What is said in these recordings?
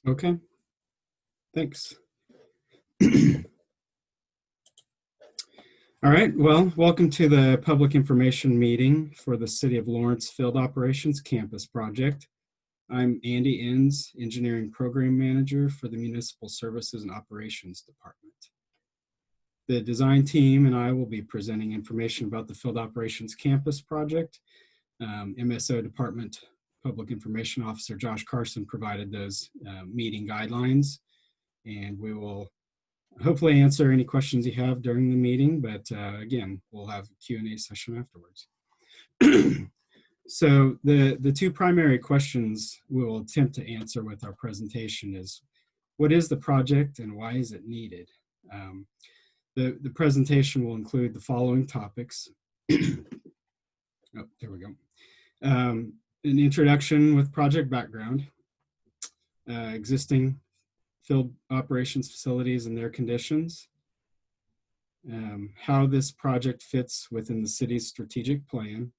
Okay, thanks. All right, well, welcome to the public information meeting for the City of Lawrence Field Operations Campus Project. I'm Andy Enns, Engineering Program Manager for the Municipal Services and Operations Department. The design team and I will be presenting information about the Field Operations Campus Project. MSO Department Public Information Officer Josh Carson provided those meeting guidelines, and we will hopefully answer any questions you have during the meeting, but again, we'll have a Q&A session afterwards. So the two primary questions we'll attempt to answer with our presentation is, what is the project and why is it needed? The presentation will include the following topics. Oh, there we go. An introduction with project background, existing field operations facilities and their conditions, how this project fits within the city's strategic plan,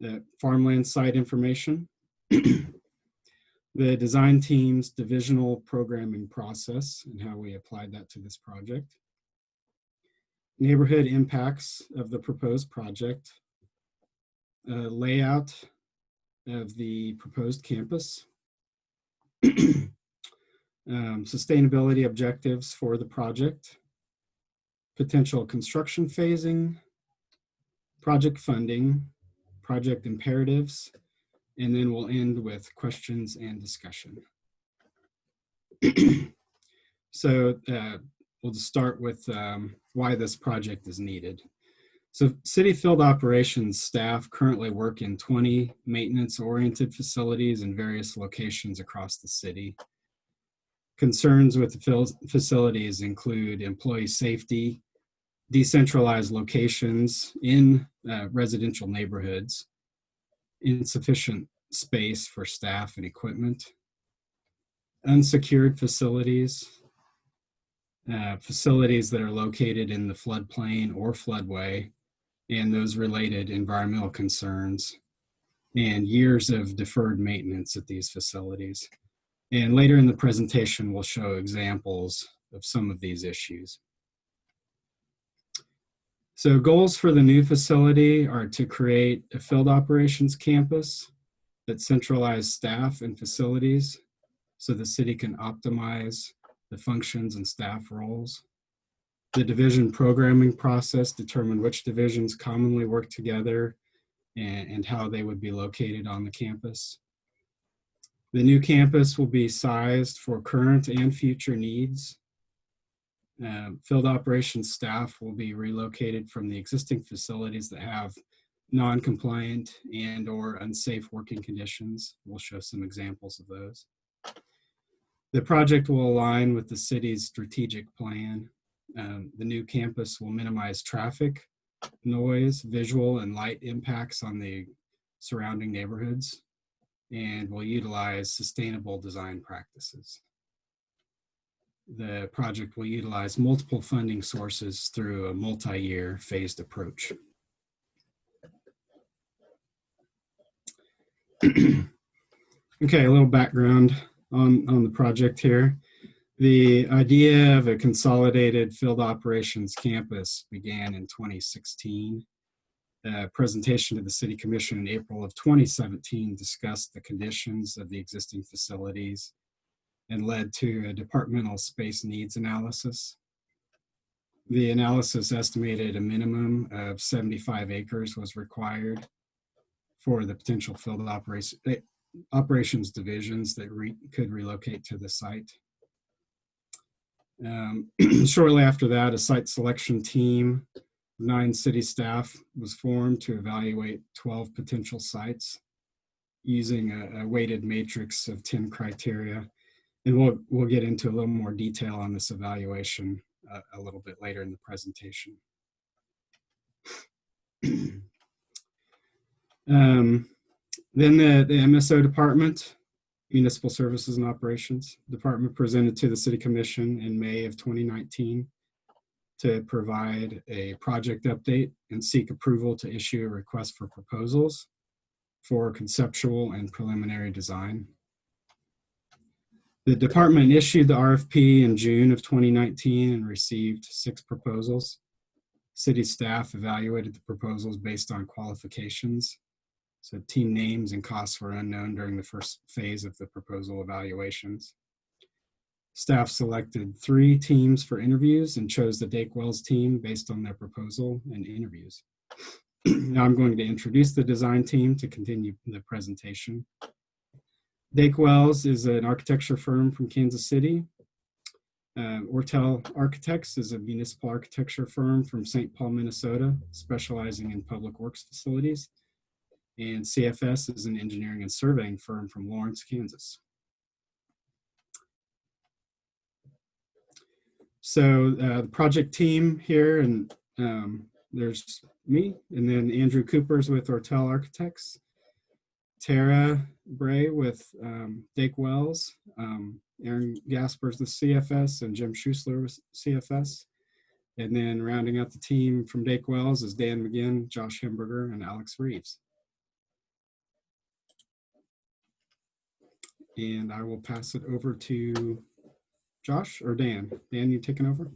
the farmland site information, the design team's divisional programming process and how we applied that to this project, neighborhood impacts of the proposed project, layout of the proposed campus, sustainability objectives for the project, potential construction phasing, project funding, project imperatives, and then we'll end with questions and discussion. So we'll just start with why this project is needed. So city field operations staff currently work in 20 maintenance-oriented facilities in various locations across the city. Concerns with the facilities include employee safety, decentralized locations in residential neighborhoods, insufficient space for staff and equipment, unsecured facilities, facilities that are located in the floodplain or floodway, and those related environmental concerns, and years of deferred maintenance at these facilities. And later in the presentation, we'll show examples of some of these issues. So goals for the new facility are to create a field operations campus that centralizes staff and facilities so the city can optimize the functions and staff roles. The division programming process determine which divisions commonly work together and how they would be located on the campus. The new campus will be sized for current and future needs. Field operations staff will be relocated from the existing facilities that have non-compliant and or unsafe working conditions. We'll show some examples of those. The project will align with the city's strategic plan. The new campus will minimize traffic, noise, visual, and light impacts on the surrounding neighborhoods, and will utilize sustainable design practices. The project will utilize multiple funding sources through a multi-year phased approach. Okay, a little background on the project here. The idea of a consolidated field operations campus began in 2016. A presentation to the City Commission in April of 2017 discussed the conditions of the existing facilities and led to a departmental space needs analysis. The analysis estimated a minimum of 75 acres was required for the potential field operations divisions that could relocate to the site. Shortly after that, a site selection team, 9 city staff, was formed to evaluate 12 potential sites using a weighted matrix of 10 criteria. And we'll get into a little more detail on this evaluation a little bit later in the presentation. Then the MSO department, Municipal Services and Operations Department, presented to the City Commission in May of 2019 to provide a project update and seek approval to issue a request for proposals for conceptual and preliminary design. The department issued the RFP in June of 2019 and received 6 proposals. City staff evaluated the proposals based on qualifications. So team names and costs were unknown during the first phase of the proposal evaluations. Staff selected 3 teams for interviews and chose the Dake Wells team based on their proposal and interviews. Now I'm going to introduce the design team to continue the presentation. Dake Wells is an architecture firm from Kansas City. Ortel Architects is a municipal architecture firm from St. Paul, Minnesota, specializing in public works facilities. And CFS is an engineering and surveying firm from Lawrence, Kansas. So the project team here, and there's me, and then Andrew Cooper's with Ortel Architects, Tara Bray with Dake Wells, Aaron Gasper's with CFS, and Jim Schuessler with CFS. And then rounding out the team from Dake Wells is Dan McGinn, Josh Hemberger, and Alex Reeves. And I will pass it over to Josh or Dan. Dan, you taking over?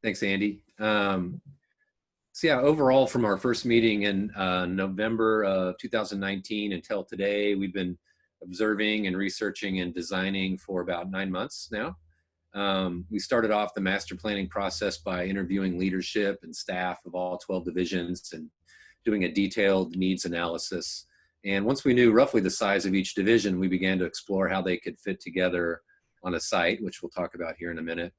Thanks, Andy. So yeah, overall from our first meeting in November of 2019 until today, we've been observing and researching and designing for about 9 months now. We started off the master planning process by interviewing leadership and staff of all 12 divisions and doing a detailed needs analysis. And once we knew roughly the size of each division, we began to explore how they could fit together on a site, which we'll talk about here in a minute.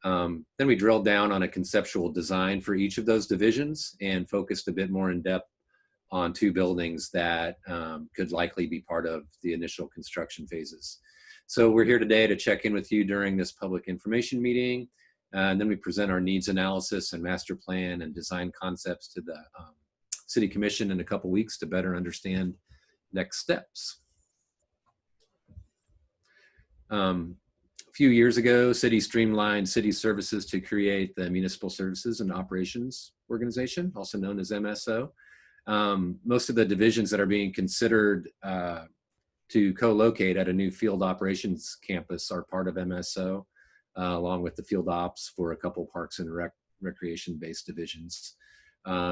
Then we drilled down on a conceptual design for each of those divisions and focused a bit more in depth on 2 buildings that could likely be part of the initial construction phases. So we're here today to check in with you during this public information meeting, and then we present our needs analysis and master plan and design concepts to the City Commission in a couple weeks to better understand next steps. A few years ago, City streamlined city services to create the Municipal Services and Operations Organization, also known as MSO. Most of the divisions that are being considered to co-locate at a new field operations campus are part of MSO, along with the field ops for a couple parks and recreation-based divisions.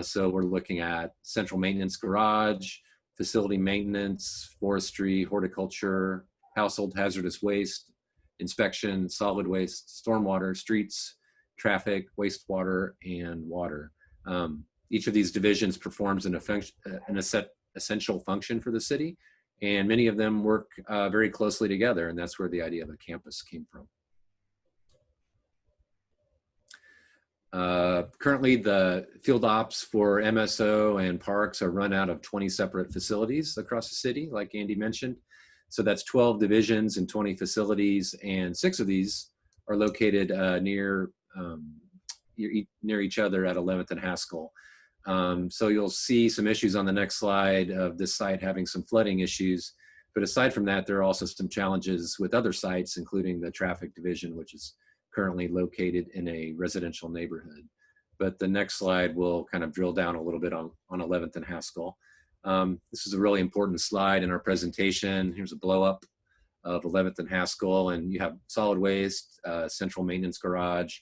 So we're looking at central maintenance garage, facility maintenance, forestry, horticulture, household hazardous waste, inspection, solid waste, stormwater, streets, traffic, wastewater, and water. Each of these divisions performs an essential function for the city, and many of them work very closely together, and that's where the idea of a campus came from. Currently, the field ops for MSO and parks are run out of 20 separate facilities across the city, like Andy mentioned. So that's 12 divisions and 20 facilities, and 6 of these are located near each other at 11th and Haskell. So you'll see some issues on the next slide of this site having some flooding issues. But aside from that, there are also some challenges with other sites, including the traffic division, which is currently located in a residential neighborhood. But the next slide will kind of drill down a little bit on 11th and Haskell. This is a really important slide in our presentation. Here's a blow up of 11th and Haskell, and you have solid waste, central maintenance garage,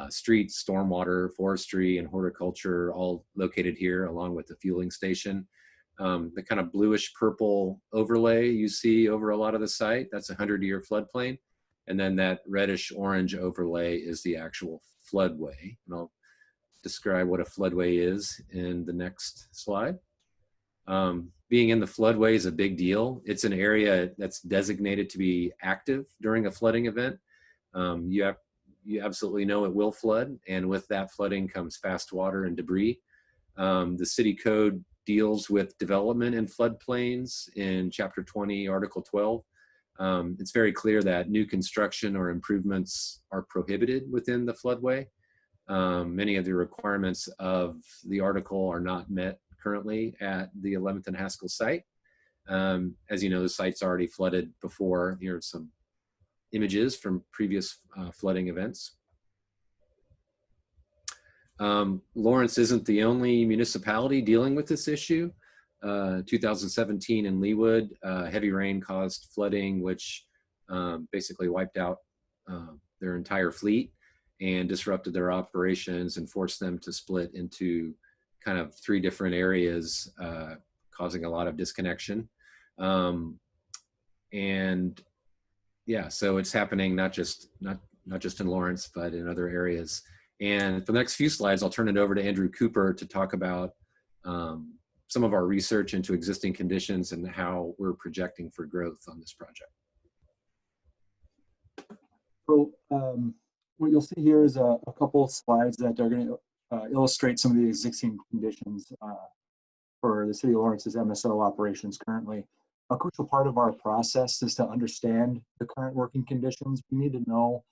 streets, stormwater, forestry, and horticulture all located here, along with the fueling station. The kind of bluish purple overlay you see over a lot of the site, that's a 100-year floodplain. And then that reddish orange overlay is the actual floodway. And I'll describe what a floodway is in the next slide. Being in the floodway is a big deal. It's an area that's designated to be active during a flooding event. You absolutely know it will flood, and with that flooding comes fast water and debris. The city code deals with development in floodplains in Chapter 20, Article 12. It's very clear that new construction or improvements are prohibited within the floodway. Many of the requirements of the article are not met currently at the 11th and Haskell site. As you know, the site's already flooded before. Here are some images from previous flooding events. Lawrence isn't the only municipality dealing with this issue. 2017 in Leawood, heavy rain caused flooding, which basically wiped out their entire fleet and disrupted their operations and forced them to split into kind of 3 different areas, causing a lot of disconnection. And yeah, so it's happening not just in Lawrence, but in other areas. And for the next few slides, I'll turn it over to Andrew Cooper to talk about some of our research into existing conditions and how we're projecting for growth on this project. So what you'll see here is a couple of slides that are going to illustrate some of the existing conditions for the City of Lawrence's MSO operations currently. A crucial part of our process is to understand the current working conditions. We need to know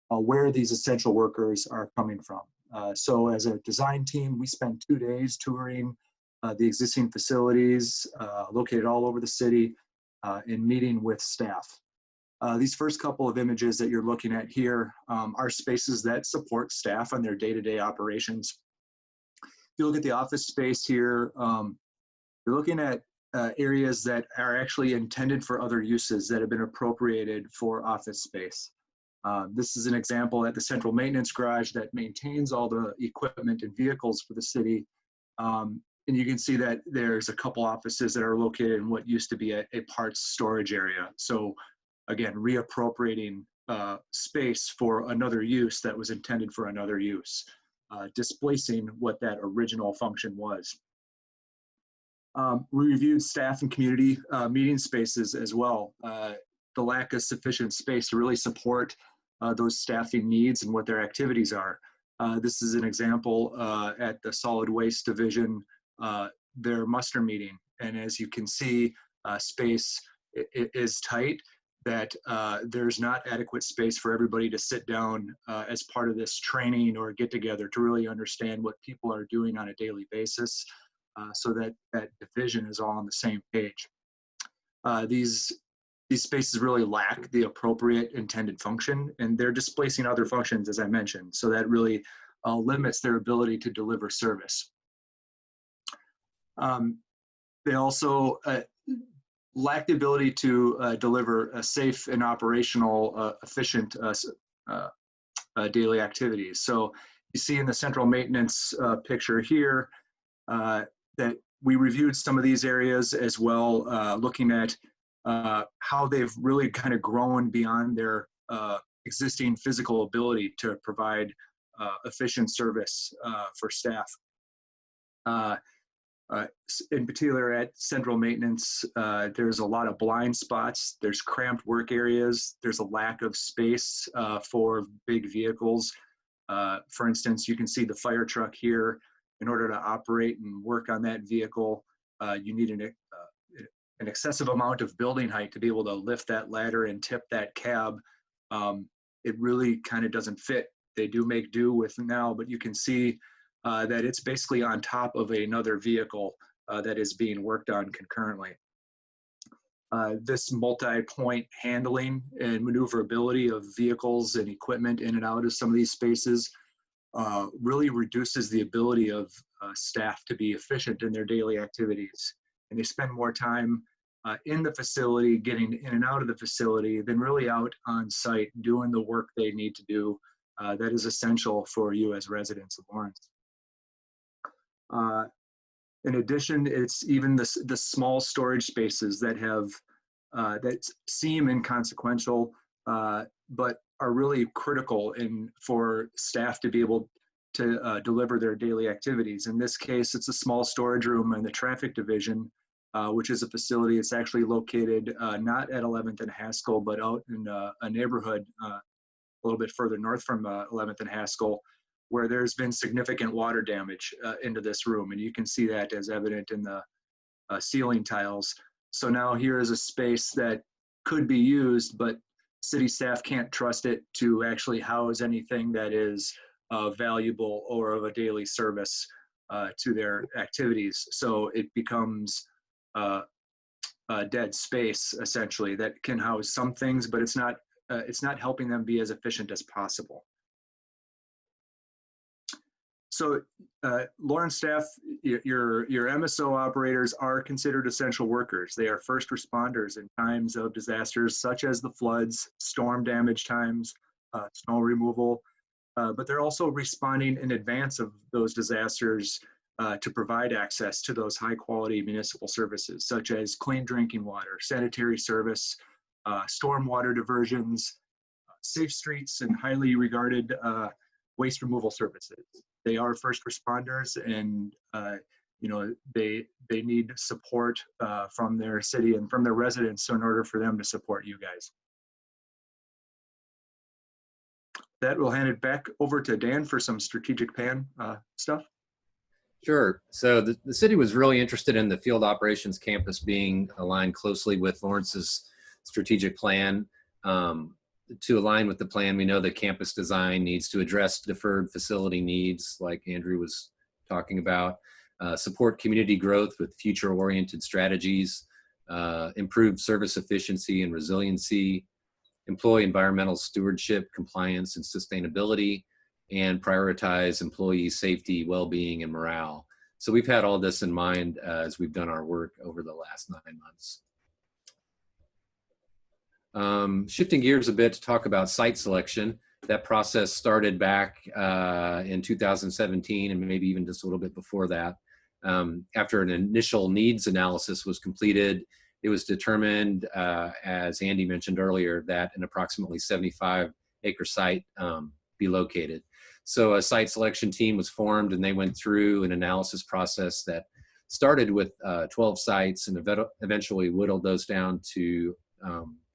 where these essential workers are coming from. So as a design team, we spent 2 days touring the existing facilities located all over the city and meeting with staff. These first couple of images that you're looking at here are spaces that support staff on their day-to-day operations. If you look at the office space here, you're looking at areas that are actually intended for other uses that have been appropriated for office space. This is an example at the central maintenance garage that maintains all the equipment and vehicles for the city. And you can see that there's a couple offices that are located in what used to be a parts storage area. So again, reappropriating space for another use that was intended for another use, displacing what that original function was. We reviewed staff and community meeting spaces as well. The lack of sufficient space to really support those staffing needs and what their activities are. This is an example at the solid waste division, their muster meeting. And as you can see, space is tight, that there's not adequate space for everybody to sit down as part of this training or get together to really understand what people are doing on a daily basis, so that that division is all on the same page. These spaces really lack the appropriate intended function, and they're displacing other functions, as I mentioned, so that really limits their ability to deliver service. They also lack the ability to deliver a safe and operational, efficient daily activities. So you see in the central maintenance picture here that we reviewed some of these areas as well, looking at how they've really kind of grown beyond their existing physical ability to provide efficient service for staff. In particular at central maintenance, there's a lot of blind spots, there's cramped work areas, there's a lack of space for big vehicles. For instance, you can see the fire truck here. In order to operate and work on that vehicle, you need an excessive amount of building height to be able to lift that ladder and tip that cab. It really kind of doesn't fit. They do make do with now, but you can see that it's basically on top of another vehicle that is being worked on concurrently. This multi-point handling and maneuverability of vehicles and equipment in and out of some of these spaces really reduces the ability of staff to be efficient in their daily activities. And they spend more time in the facility, getting in and out of the facility, than really out on site doing the work they need to do that is essential for you as residents of Lawrence. In addition, it's even the small storage spaces that have that seem inconsequential, but are really critical for staff to be able to deliver their daily activities. In this case, it's a small storage room in the traffic division, which is a facility. It's actually located not at 11th and Haskell, but out in a neighborhood a little bit further north from 11th and Haskell, where there's been significant water damage into this room. And you can see that as evident in the ceiling tiles. So now here is a space that could be used, but city staff can't trust it to actually house anything that is valuable or of a daily service to their activities. So it becomes a dead space, essentially, that can house some things, but it's not helping them be as efficient as possible. So Lawrence staff, your MSO operators are considered essential workers. They are first responders in times of disasters such as the floods, storm damage times, snow removal, but they're also responding in advance of those disasters to provide access to those high quality municipal services such as clean drinking water, sanitary service, storm water diversions, safe streets, and highly regarded waste removal services. They are first responders, and they need support from their city and from their residents in order for them to support you guys. That will hand it back over to Dan for some strategic plan stuff. Sure. So the city was really interested in the field operations campus being aligned closely with Lawrence's strategic plan. To align with the plan, we know that campus design needs to address deferred facility needs, like Andrew was talking about, support community growth with future-oriented strategies, improve service efficiency and resiliency, employ environmental stewardship, compliance, and sustainability, and prioritize employee safety, well-being, and morale. So we've had all this in mind as we've done our work over the last 9 months. Shifting gears a bit to talk about site selection. That process started back in 2017 and maybe even just a little bit before that. After an initial needs analysis was completed, it was determined, as Andy mentioned earlier, that an approximately 75-acre site be located. So a site selection team was formed, and they went through an analysis process that started with 12 sites and eventually whittled those down to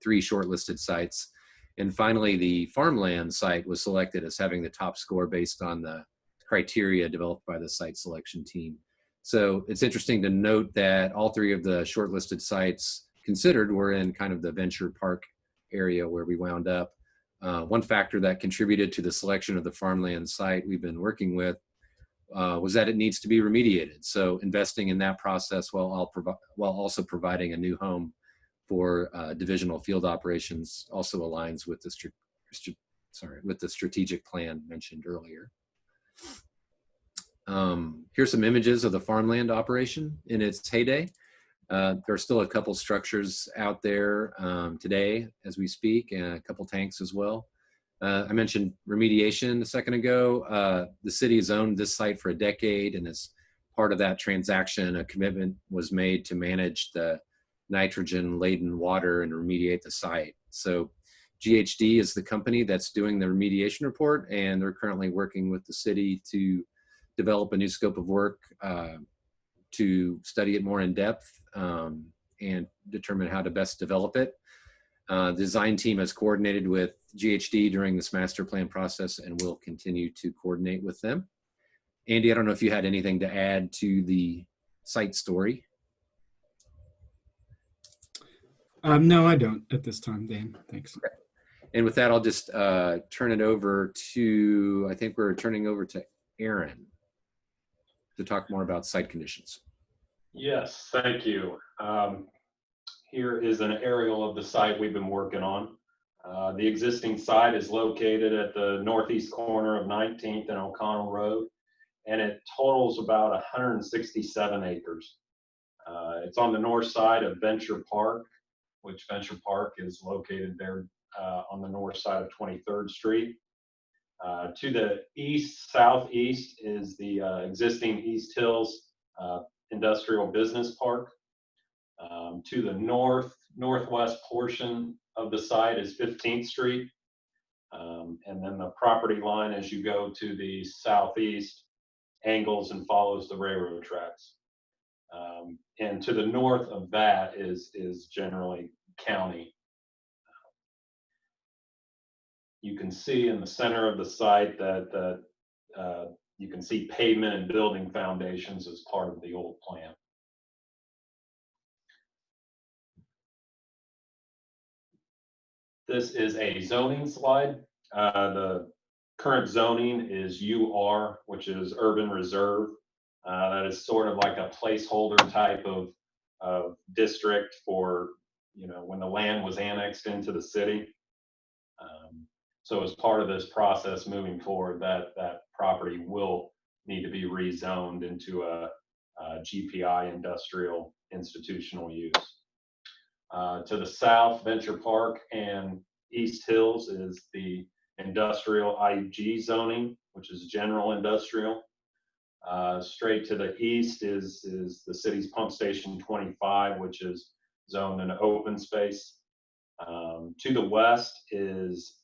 3 shortlisted sites. And finally, the farmland site was selected as having the top score based on the criteria developed by the site selection team. So it's interesting to note that all 3 of the shortlisted sites considered were in kind of the Venture Park area where we wound up. One factor that contributed to the selection of the farmland site we've been working with was that it needs to be remediated. So investing in that process while also providing a new home for divisional field operations also aligns with the strategic plan mentioned earlier. Here's some images of the farmland operation in its heyday. There are still a couple structures out there today as we speak, and a couple tanks as well. I mentioned remediation a second ago. The city has owned this site for a decade, and as part of that transaction, a commitment was made to manage the nitrogen-laden water and remediate the site. So GHD is the company that's doing the remediation report, and they're currently working with the city to develop a new scope of work to study it more in depth and determine how to best develop it. The design team has coordinated with GHD during this master plan process and will continue to coordinate with them. Andy, I don't know if you had anything to add to the site story. No, I don't at this time, Dan. Thanks. Okay. And with that, I'll just turn it over to, I think we're turning over to Aaron to talk more about site conditions. Yes, thank you. Here is an aerial of the site we've been working on. The existing site is located at the northeast corner of 19th and O'Connell Road, and it totals about 167 acres. It's on the north side of Venture Park, which Venture Park is located there on the north side of 23rd Street. To the east, southeast is the existing East Hills Industrial Business Park. To the northwest portion of the site is 15th Street. And then the property line as you go to the southeast angles and follows the railroad tracks. And to the north of that is generally county. You can see in the center of the site that you can see pavement and building foundations as part of the old plan. This is a zoning slide. The current zoning is UR, which is urban reserve. That is sort of like a placeholder type of district for, when the land was annexed into the city. So as part of this process moving forward, that property will need to be rezoned into a GPI, industrial institutional use. To the south, Venture Park and East Hills is the industrial IG zoning, which is general industrial. Straight to the east is the city's Pump Station 25, which is zoned in open space. To the west is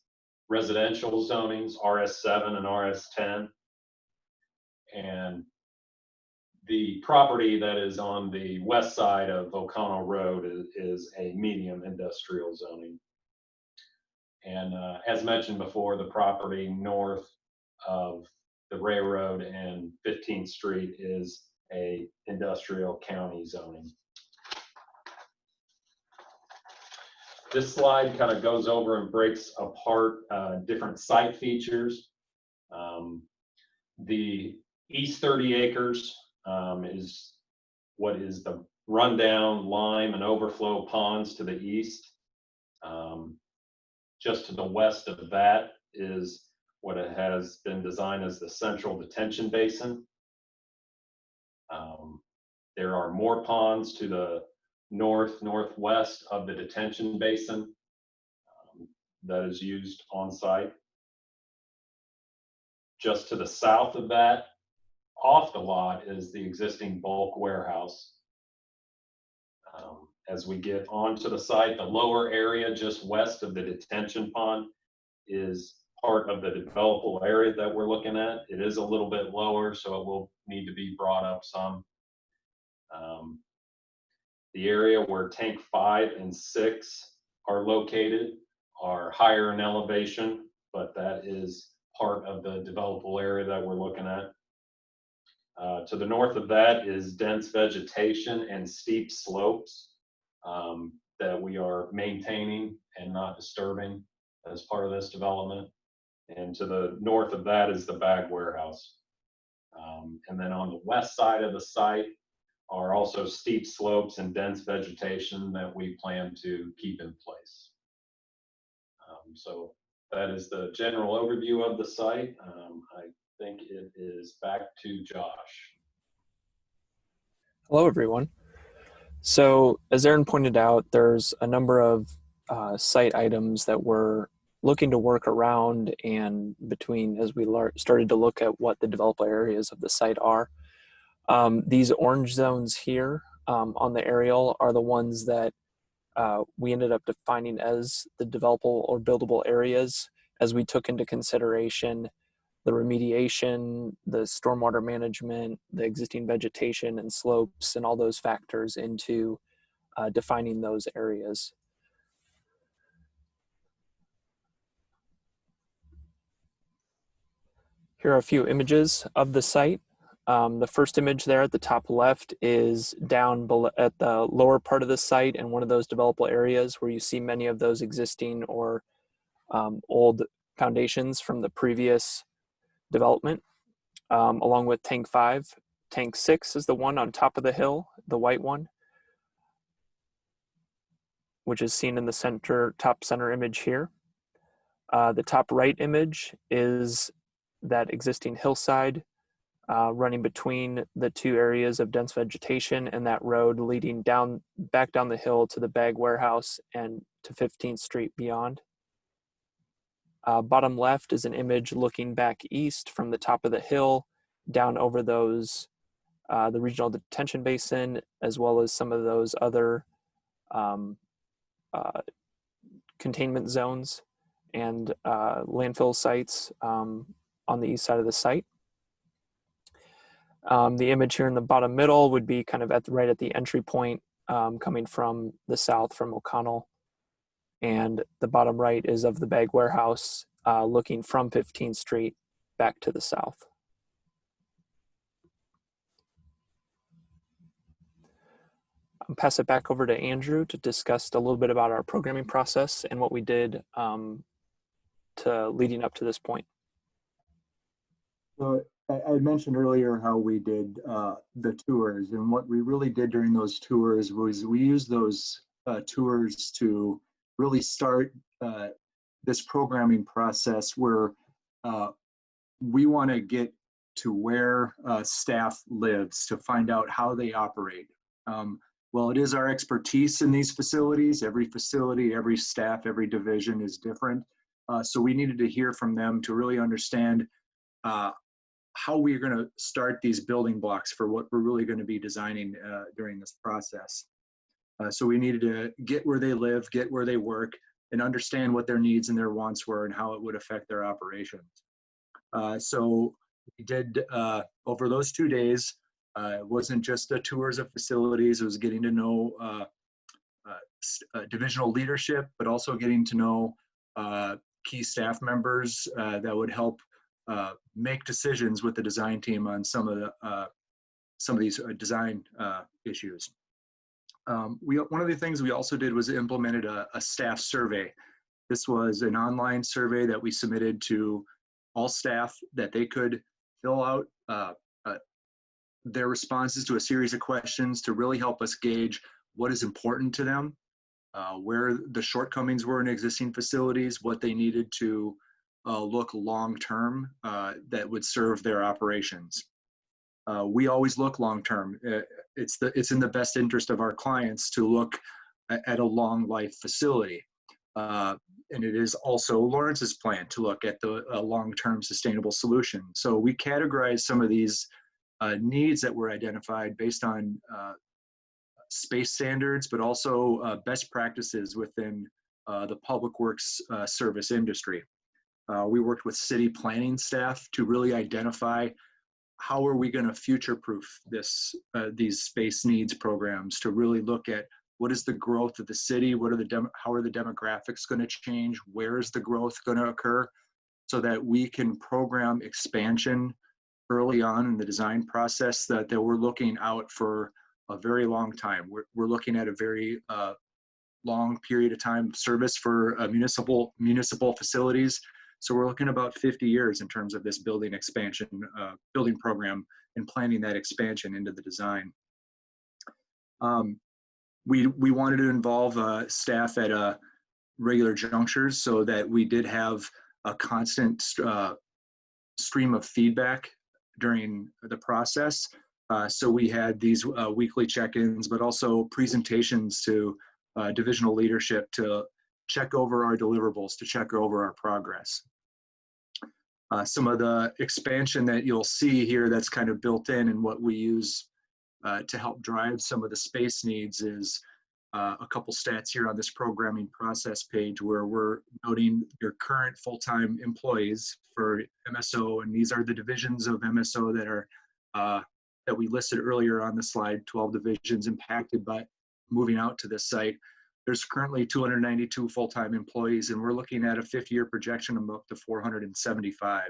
residential zonings, RS7 and RS10. And the property that is on the west side of O'Connell Road is a medium industrial zoning. And as mentioned before, the property north of the railroad and 15th Street is a industrial county zoning. This slide kind of goes over and breaks apart different site features. The east 30 acres is what is the rundown lime and overflow ponds to the east. Just to the west of that is what it has been designed as the central detention basin. There are more ponds to the northwest of the detention basin that is used on site. Just to the south of that, off the lot, is the existing bulk warehouse. As we get onto the site, the lower area just west of the detention pond is part of the developable area that we're looking at. It is a little bit lower, so it will need to be brought up some. The area where tank 5 and 6 are located are higher in elevation, but that is part of the developable area that we're looking at. To the north of that is dense vegetation and steep slopes that we are maintaining and not disturbing as part of this development. And to the north of that is the bag warehouse. And then on the west side of the site are also steep slopes and dense vegetation that we plan to keep in place. So that is the general overview of the site. I think it is back to Josh. Hello, everyone. So as Aaron pointed out, there's a number of site items that we're looking to work around and between as we started to look at what the developable areas of the site are. These orange zones here on the aerial are the ones that we ended up defining as the developable or buildable areas as we took into consideration the remediation, the stormwater management, the existing vegetation and slopes, and all those factors into defining those areas. Here are a few images of the site. The first image there at the top left is down below at the lower part of the site and one of those developable areas where you see many of those existing or old foundations from the previous development, along with tank 5. Tank 6 is the one on top of the hill, the white one, which is seen in the top center image here. The top right image is that existing hillside running between the two areas of dense vegetation and that road leading back down the hill to the bag warehouse and to 15th Street beyond. Bottom left is an image looking back east from the top of the hill down over those, the regional detention basin, as well as some of those other containment zones and landfill sites on the east side of the site. The image here in the bottom middle would be kind of right at the entry point coming from the south from O'Connell. And the bottom right is of the bag warehouse looking from 15th Street back to the south. I'll pass it back over to Andrew to discuss a little bit about our programming process and what we did leading up to this point. So I mentioned earlier how we did the tours, and what we really did during those tours was we used those tours to really start this programming process where we want to get to where staff lives to find out how they operate. Well, it is our expertise in these facilities. Every facility, every staff, every division is different. So we needed to hear from them to really understand how we're going to start these building blocks for what we're really going to be designing during this process. So we needed to get where they live, get where they work, and understand what their needs and their wants were and how it would affect their operations. So we did, over those 2 days, it wasn't just the tours of facilities, it was getting to know divisional leadership, but also getting to know key staff members that would help make decisions with the design team on some of these design issues. One of the things we also did was implemented a staff survey. This was an online survey that we submitted to all staff that they could fill out their responses to a series of questions to really help us gauge what is important to them, where the shortcomings were in existing facilities, what they needed to look long-term that would serve their operations. We always look long-term. It's in the best interest of our clients to look at a long life facility. And it is also Lawrence's plan to look at the long-term sustainable solution. So we categorize some of these needs that were identified based on space standards, but also best practices within the public works service industry. We worked with city planning staff to really identify how are we going to future-proof these space needs programs, to really look at what is the growth of the city, how are the demographics going to change, where is the growth going to occur, so that we can program expansion early on in the design process, that we're looking out for a very long time. We're looking at a very long period of time of service for municipal facilities. So we're looking about 50 years in terms of this building expansion, building program, and planning that expansion into the design. We wanted to involve staff at regular junctures so that we did have a constant stream of feedback during the process. So we had these weekly check-ins, but also presentations to divisional leadership to check over our deliverables, to check over our progress. Some of the expansion that you'll see here that's kind of built in and what we use to help drive some of the space needs is a couple stats here on this programming process page where we're noting your current full-time employees for MSO, and these are the divisions of MSO that are that we listed earlier on the slide, 12 divisions impacted by moving out to this site. There's currently 292 full-time employees, and we're looking at a 5-year projection of up to 475.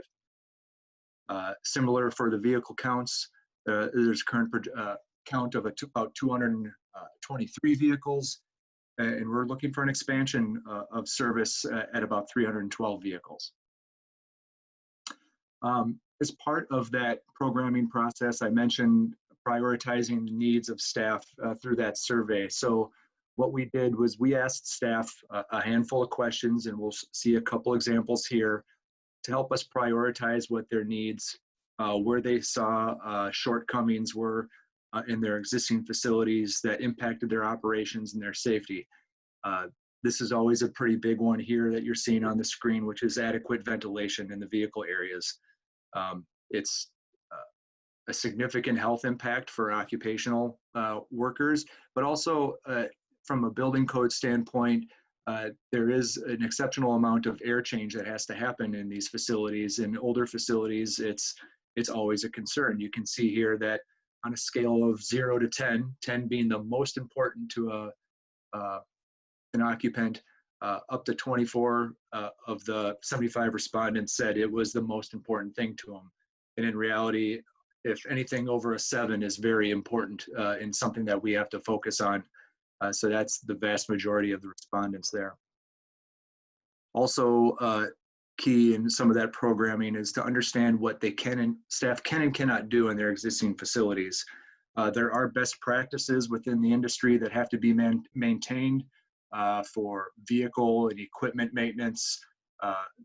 Similar for the vehicle counts, there's a current count of about 223 vehicles, and we're looking for an expansion of service at about 312 vehicles. As part of that programming process, I mentioned prioritizing the needs of staff through that survey. So what we did was we asked staff a handful of questions, and we'll see a couple examples here to help us prioritize what their needs, where they saw shortcomings were in their existing facilities that impacted their operations and their safety. This is always a pretty big one here that you're seeing on the screen, which is adequate ventilation in the vehicle areas. It's a significant health impact for occupational workers, but also from a building code standpoint, there is an exceptional amount of air change that has to happen in these facilities. In older facilities, it's always a concern. You can see here that on a scale of 0 to 10, 10 being the most important to an occupant, up to 24 of the 75 respondents said it was the most important thing to them. And in reality, if anything over a 7 is very important and something that we have to focus on. So that's the vast majority of the respondents there. Also key in some of that programming is to understand what they can and staff can and cannot do in their existing facilities. There are best practices within the industry that have to be maintained for vehicle and equipment maintenance,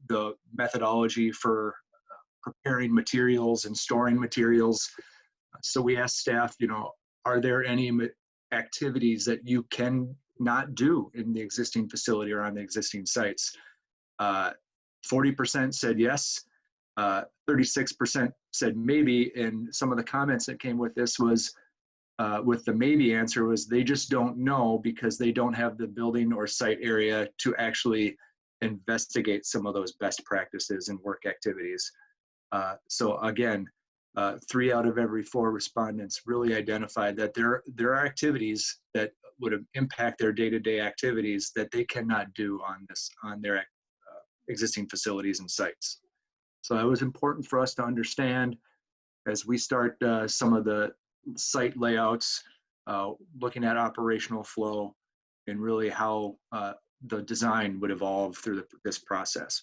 the methodology for preparing materials and storing materials. So we asked staff, are there any activities that you can not do in the existing facility or on the existing sites? 40% said yes, 36% said maybe, and some of the comments that came with this was, with the maybe answer was they just don't know because they don't have the building or site area to actually investigate some of those best practices and work activities. So again, 3 out of every 4 respondents really identified that there are activities that would impact their day-to-day activities that they cannot do on their existing facilities and sites. So it was important for us to understand as we start some of the site layouts, looking at operational flow and really how the design would evolve through this process.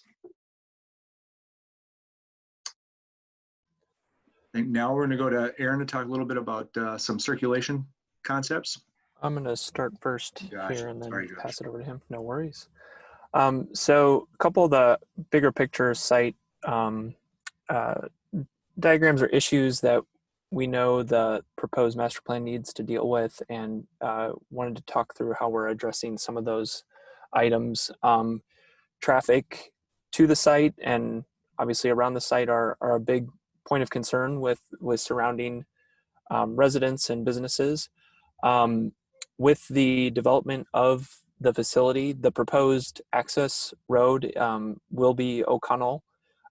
I think now we're going to go to Aaron to talk a little bit about some circulation concepts. I'm going to start first Josh, here and then sorry, Josh. pass it over to him. No worries. So a couple of the bigger picture site diagrams or issues that we know the proposed master plan needs to deal with, and wanted to talk through how we're addressing some of those items. Traffic to the site and obviously around the site are a big point of concern with surrounding residents and businesses. With the development of the facility, the proposed access road will be O'Connell.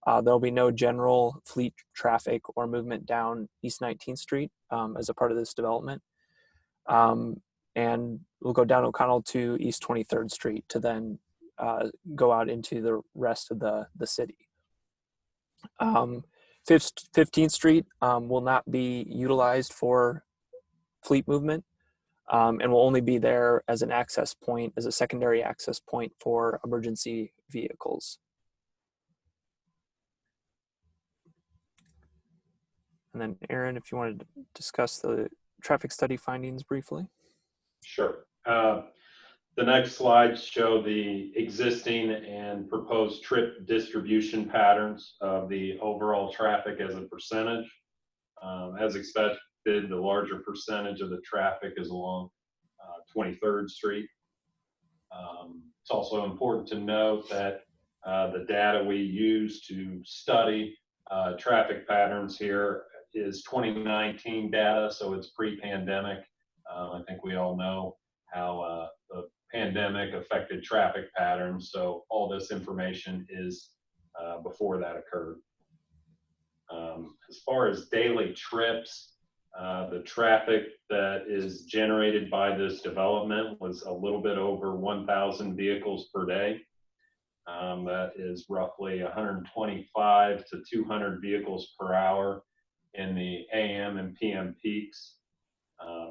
There'll be no general fleet traffic or movement down East 19th Street as a part of this development. And we'll go down O'Connell to East 23rd Street to then go out into the rest of the city. 15th Street will not be utilized for fleet movement and will only be there as an access point, as a secondary access point for emergency vehicles. And then Aaron, if you wanted to discuss the traffic study findings briefly. Sure. The next slides show the existing and proposed trip distribution patterns of the overall traffic as a percentage. As expected, the larger percentage of the traffic is along 23rd Street. It's also important to note that the data we use to study traffic patterns here is 2019 data, so it's pre-pandemic. I think we all know how the pandemic affected traffic patterns, so all this information is before that occurred. As far as daily trips, the traffic that is generated by this development was a little bit over 1,000 vehicles per day. That is roughly 125 to 200 vehicles per hour in the AM and PM peaks.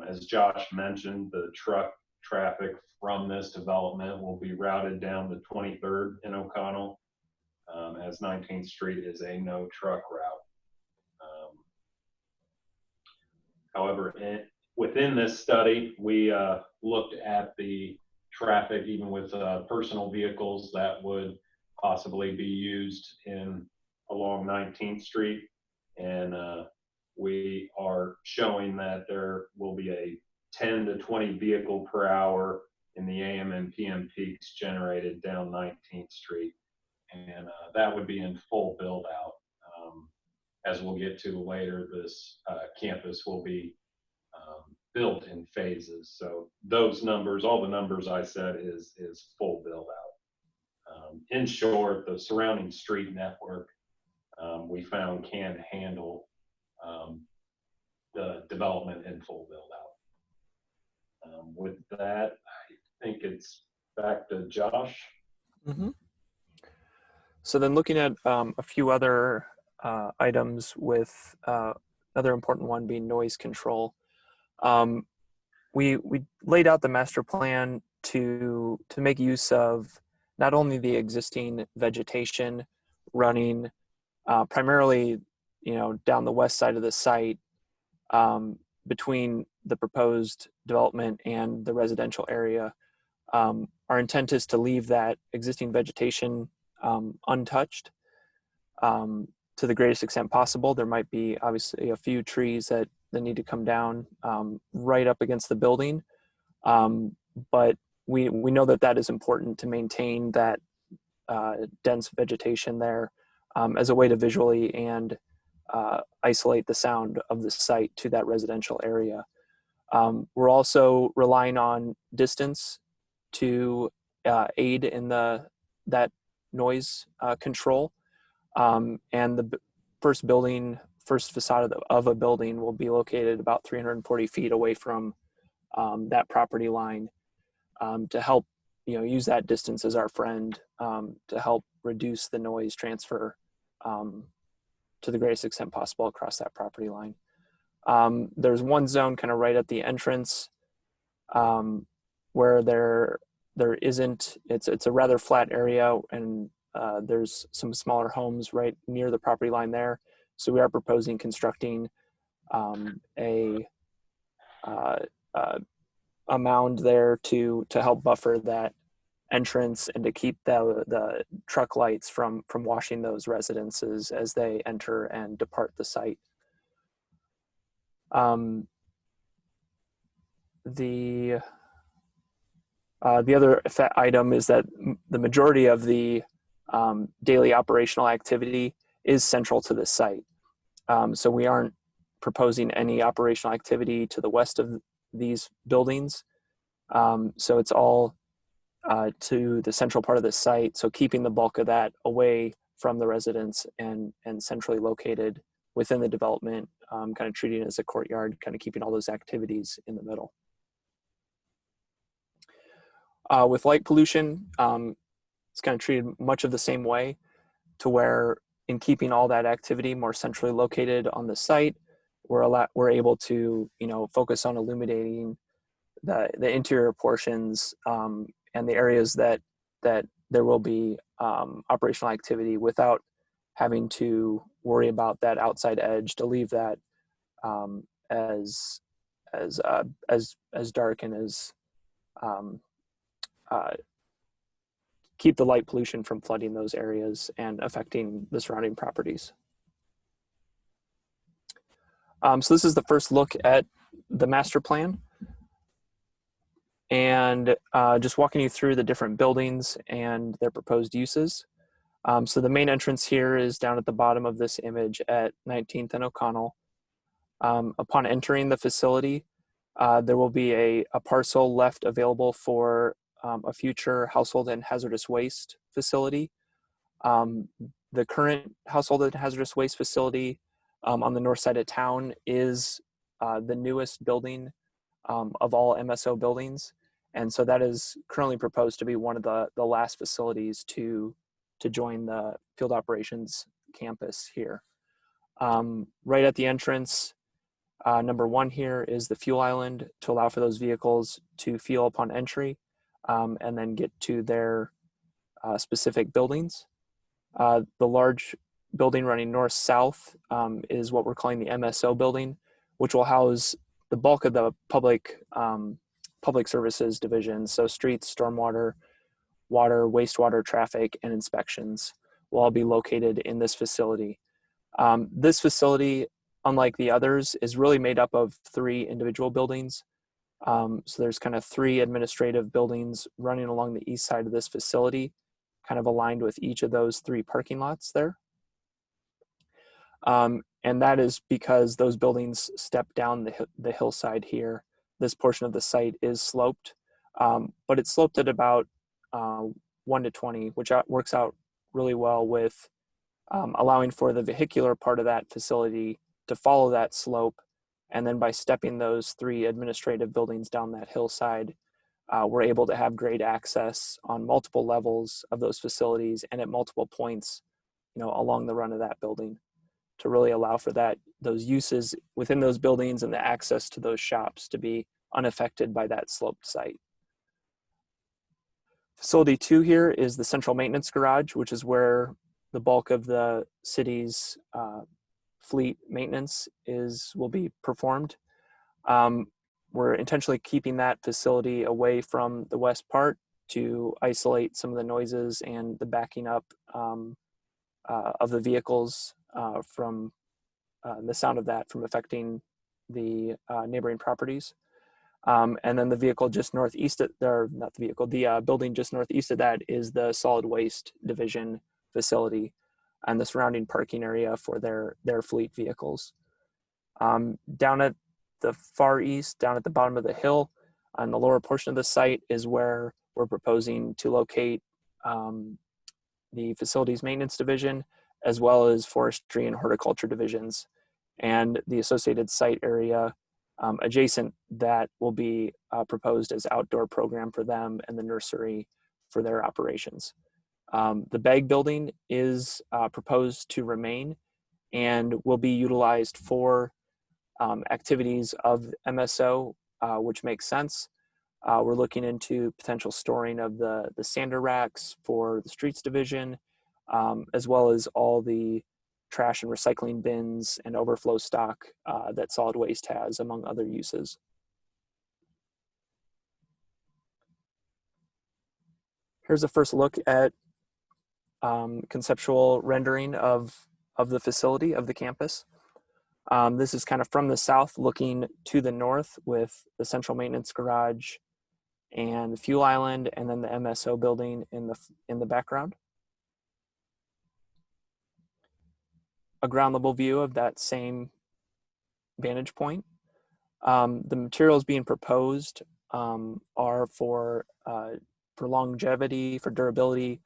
As Josh mentioned, the truck traffic from this development will be routed down the 23rd in O'Connell, as 19th Street is a no truck route. However, within this study, we looked at the traffic even with personal vehicles that would possibly be used along 19th Street, and we are showing that there will be a 10 to 20 vehicle per hour in the AM and PM peaks generated down 19th Street, and that would be in full build out. As we'll get to later, this campus will be built in phases. So those numbers, all the numbers I said is full build out. In short, the surrounding street network we found can handle the development in full build out. With that, I think it's back to Josh. Mm-hmm. So then looking at a few other items with another important one being noise control. We laid out the master plan to make use of not only the existing vegetation running primarily, down the west side of the site between the proposed development and the residential area. Our intent is to leave that existing vegetation untouched. to the greatest extent possible. There might be obviously a few trees that need to come down right up against the building. But we know that that is important to maintain that dense vegetation there as a way to visually and isolate the sound of the site to that residential area. We're also relying on distance to aid in that noise control. And the first facade of a building will be located about 340 feet away from that property line to help, use that distance as our friend to help reduce the noise transfer to the greatest extent possible across that property line. There's one zone kind of right at the entrance where there isn't, it's a rather flat area, and there's some smaller homes right near the property line there. So we are proposing constructing a mound there to help buffer that entrance and to keep the truck lights from washing those residences as they enter and depart the site. The other item is that the majority of the daily operational activity is central to the site. So we aren't proposing any operational activity to the west of these buildings. So it's all to the central part of the site. So keeping the bulk of that away from the residents and centrally located within the development, kind of treating it as a courtyard, kind of keeping all those activities in the middle. With light pollution, it's kind of treated much of the same way, to where in keeping all that activity more centrally located on the site, we're able to focus on illuminating the interior portions and the areas that there will be operational activity without having to worry about that outside edge, to leave that as dark and as keep the light pollution from flooding those areas and affecting the surrounding properties. So this is the first look at the master plan, and just walking you through the different buildings and their proposed uses. So the main entrance here is down at the bottom of this image at 19th and O'Connell. Upon entering the facility, there will be a parcel left available for a future household and hazardous waste facility. The current household and hazardous waste facility on the north side of town is the newest building of all MSO buildings. And so that is currently proposed to be one of the last facilities to join the field operations campus here. Right at the entrance, number one here is the fuel island to allow for those vehicles to fuel upon entry and then get to their specific buildings. The large building running north-south is what we're calling the MSO building, which will house the bulk of the public services division. So streets, stormwater, water, wastewater, traffic, and inspections will all be located in this facility. This facility, unlike the others, is really made up of 3 individual buildings. So there's kind of 3 administrative buildings running along the east side of this facility, kind of aligned with each of those 3 parking lots there. And that is because those buildings step down the hillside here. This portion of the site is sloped, but it's sloped at about 1:20, which works out really well with allowing for the vehicular part of that facility to follow that slope. And then by stepping those 3 administrative buildings down that hillside, we're able to have great access on multiple levels of those facilities and at multiple points, along the run of that building, to really allow for those uses within those buildings and the access to those shops to be unaffected by that sloped site. Facility 2 here is the central maintenance garage, which is where the bulk of the city's fleet maintenance will be performed. We're intentionally keeping that facility away from the west part to isolate some of the noises and the backing up of the vehicles from the sound of that from affecting the neighboring properties. And then the vehicle just northeast of, or not the vehicle, the building just northeast of that is the solid waste division facility and the surrounding parking area for their fleet vehicles. Down at the far east, down at the bottom of the hill, on the lower portion of the site is where we're proposing to locate the facilities maintenance division, as well as forestry and horticulture divisions, and the associated site area adjacent that will be proposed as outdoor program for them and the nursery for their operations. The bag building is proposed to remain and will be utilized for activities of MSO, which makes sense. We're looking into potential storing of the sander racks for the streets division, as well as all the trash and recycling bins and overflow stock that solid waste has, among other uses. Here's a first look at conceptual rendering of the facility, of the campus. This is kind of from the south looking to the north with the central maintenance garage and the fuel island, and then the MSO building in the background. A ground level view of that same vantage point. The materials being proposed are for longevity, for durability,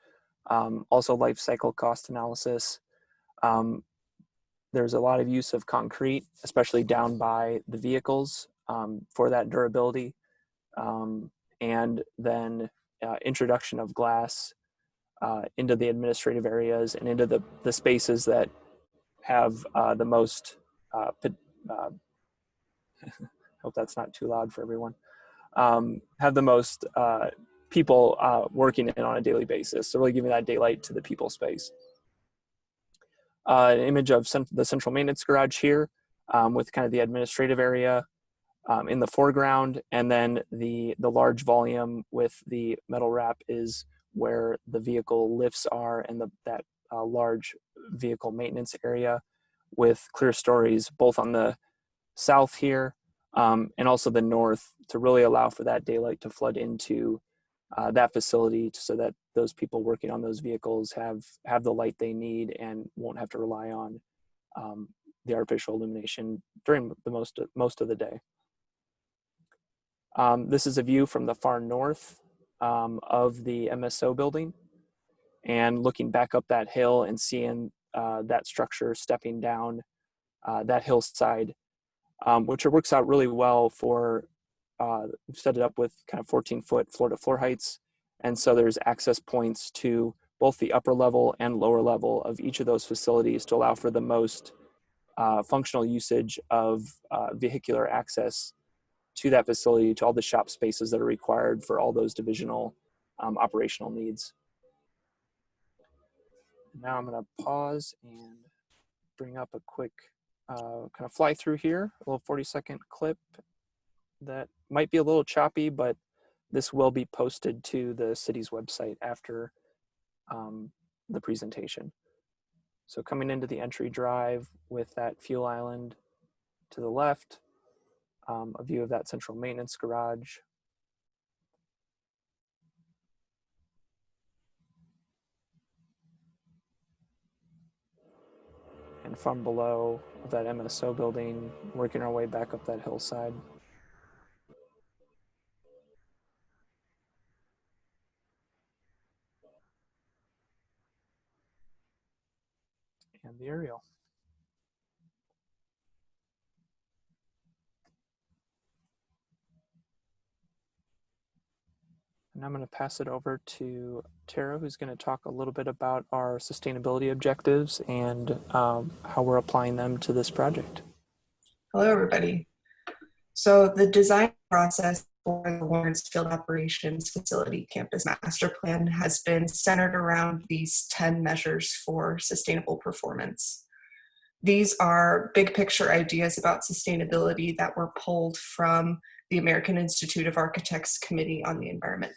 also life cycle cost analysis. There's a lot of use of concrete, especially down by the vehicles for that durability. And then introduction of glass into the administrative areas and into the spaces that have the most, hope that's not too loud for everyone, have the most people working in on a daily basis. So really giving that daylight to the people space. An image of the central maintenance garage here with kind of the administrative area in the foreground, and then the large volume with the metal wrap is where the vehicle lifts are, and that large vehicle maintenance area with clear stories both on the south here and also the north to really allow for that daylight to flood into that facility so that those people working on those vehicles have the light they need and won't have to rely on the artificial illumination during the most of the day. This is a view from the far north of the MSO building, and looking back up that hill and seeing that structure stepping down that hillside, which works out really well for, we've set it up with kind of 14-foot floor-to-floor heights. And so there's access points to both the upper level and lower level of each of those facilities to allow for the most functional usage of vehicular access to that facility, to all the shop spaces that are required for all those divisional operational needs. Now I'm going to pause and bring up a quick kind of fly through here, a little 40-second clip that might be a little choppy, but this will be posted to the city's website after the presentation. So coming into the entry drive with that fuel island to the left, a view of that central maintenance garage. And from below that MSO building, working our way back up that hillside. And the aerial. And I'm going to pass it over to Tara, who's going to talk a little bit about our sustainability objectives and how we're applying them to this project. Hello, everybody. So the design process for the Lawrence Field Operations Facility Campus Master Plan has been centered around these 10 measures for sustainable performance. These are big picture ideas about sustainability that were pulled from the American Institute of Architects Committee on the Environment.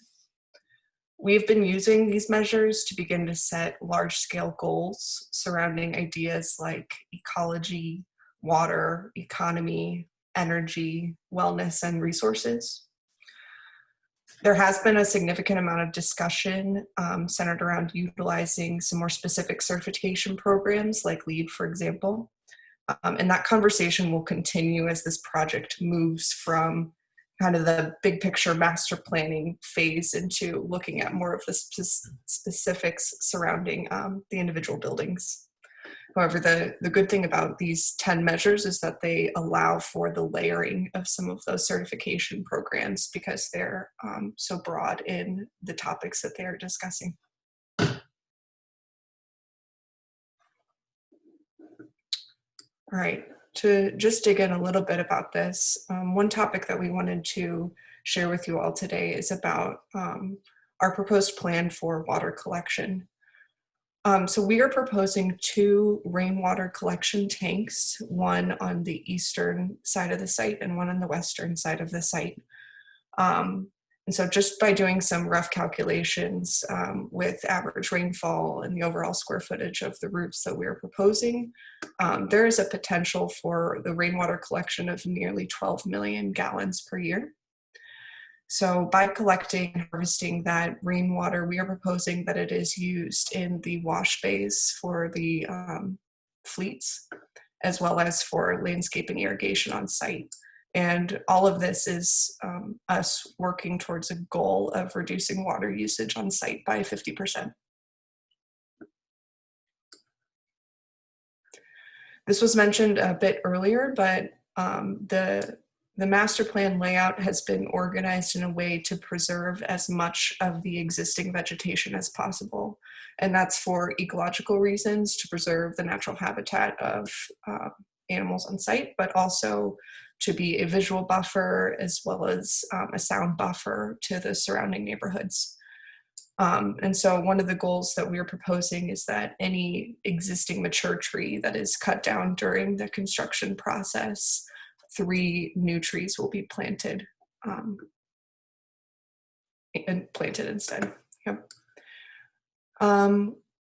We've been using these measures to begin to set large-scale goals surrounding ideas like ecology, water, economy, energy, wellness, and resources. There has been a significant amount of discussion centered around utilizing some more specific certification programs like LEED, for example. And that conversation will continue as this project moves from kind of the big picture master planning phase into looking at more of the specifics surrounding the individual buildings. However, the good thing about these 10 measures is that they allow for the layering of some of those certification programs because they're so broad in the topics that they're discussing. All right, to just dig in a little bit about this, one topic that we wanted to share with you all today is about our proposed plan for water collection. So we are proposing 2 rainwater collection tanks, one on the eastern side of the site and one on the western side of the site. And so just by doing some rough calculations with average rainfall and the overall square footage of the routes that we're proposing, there is a potential for the rainwater collection of nearly 12 million gallons per year. So by collecting and harvesting that rainwater, we are proposing that it is used in the wash bays for the fleets, as well as for landscaping irrigation on site. And all of this is us working towards a goal of reducing water usage on site by 50%. This was mentioned a bit earlier, but the master plan layout has been organized in a way to preserve as much of the existing vegetation as possible. And that's for ecological reasons, to preserve the natural habitat of animals on site, but also to be a visual buffer as well as a sound buffer to the surrounding neighborhoods. And so one of the goals that we're proposing is that any existing mature tree that is cut down during the construction process, 3 new trees will be planted instead. Yep.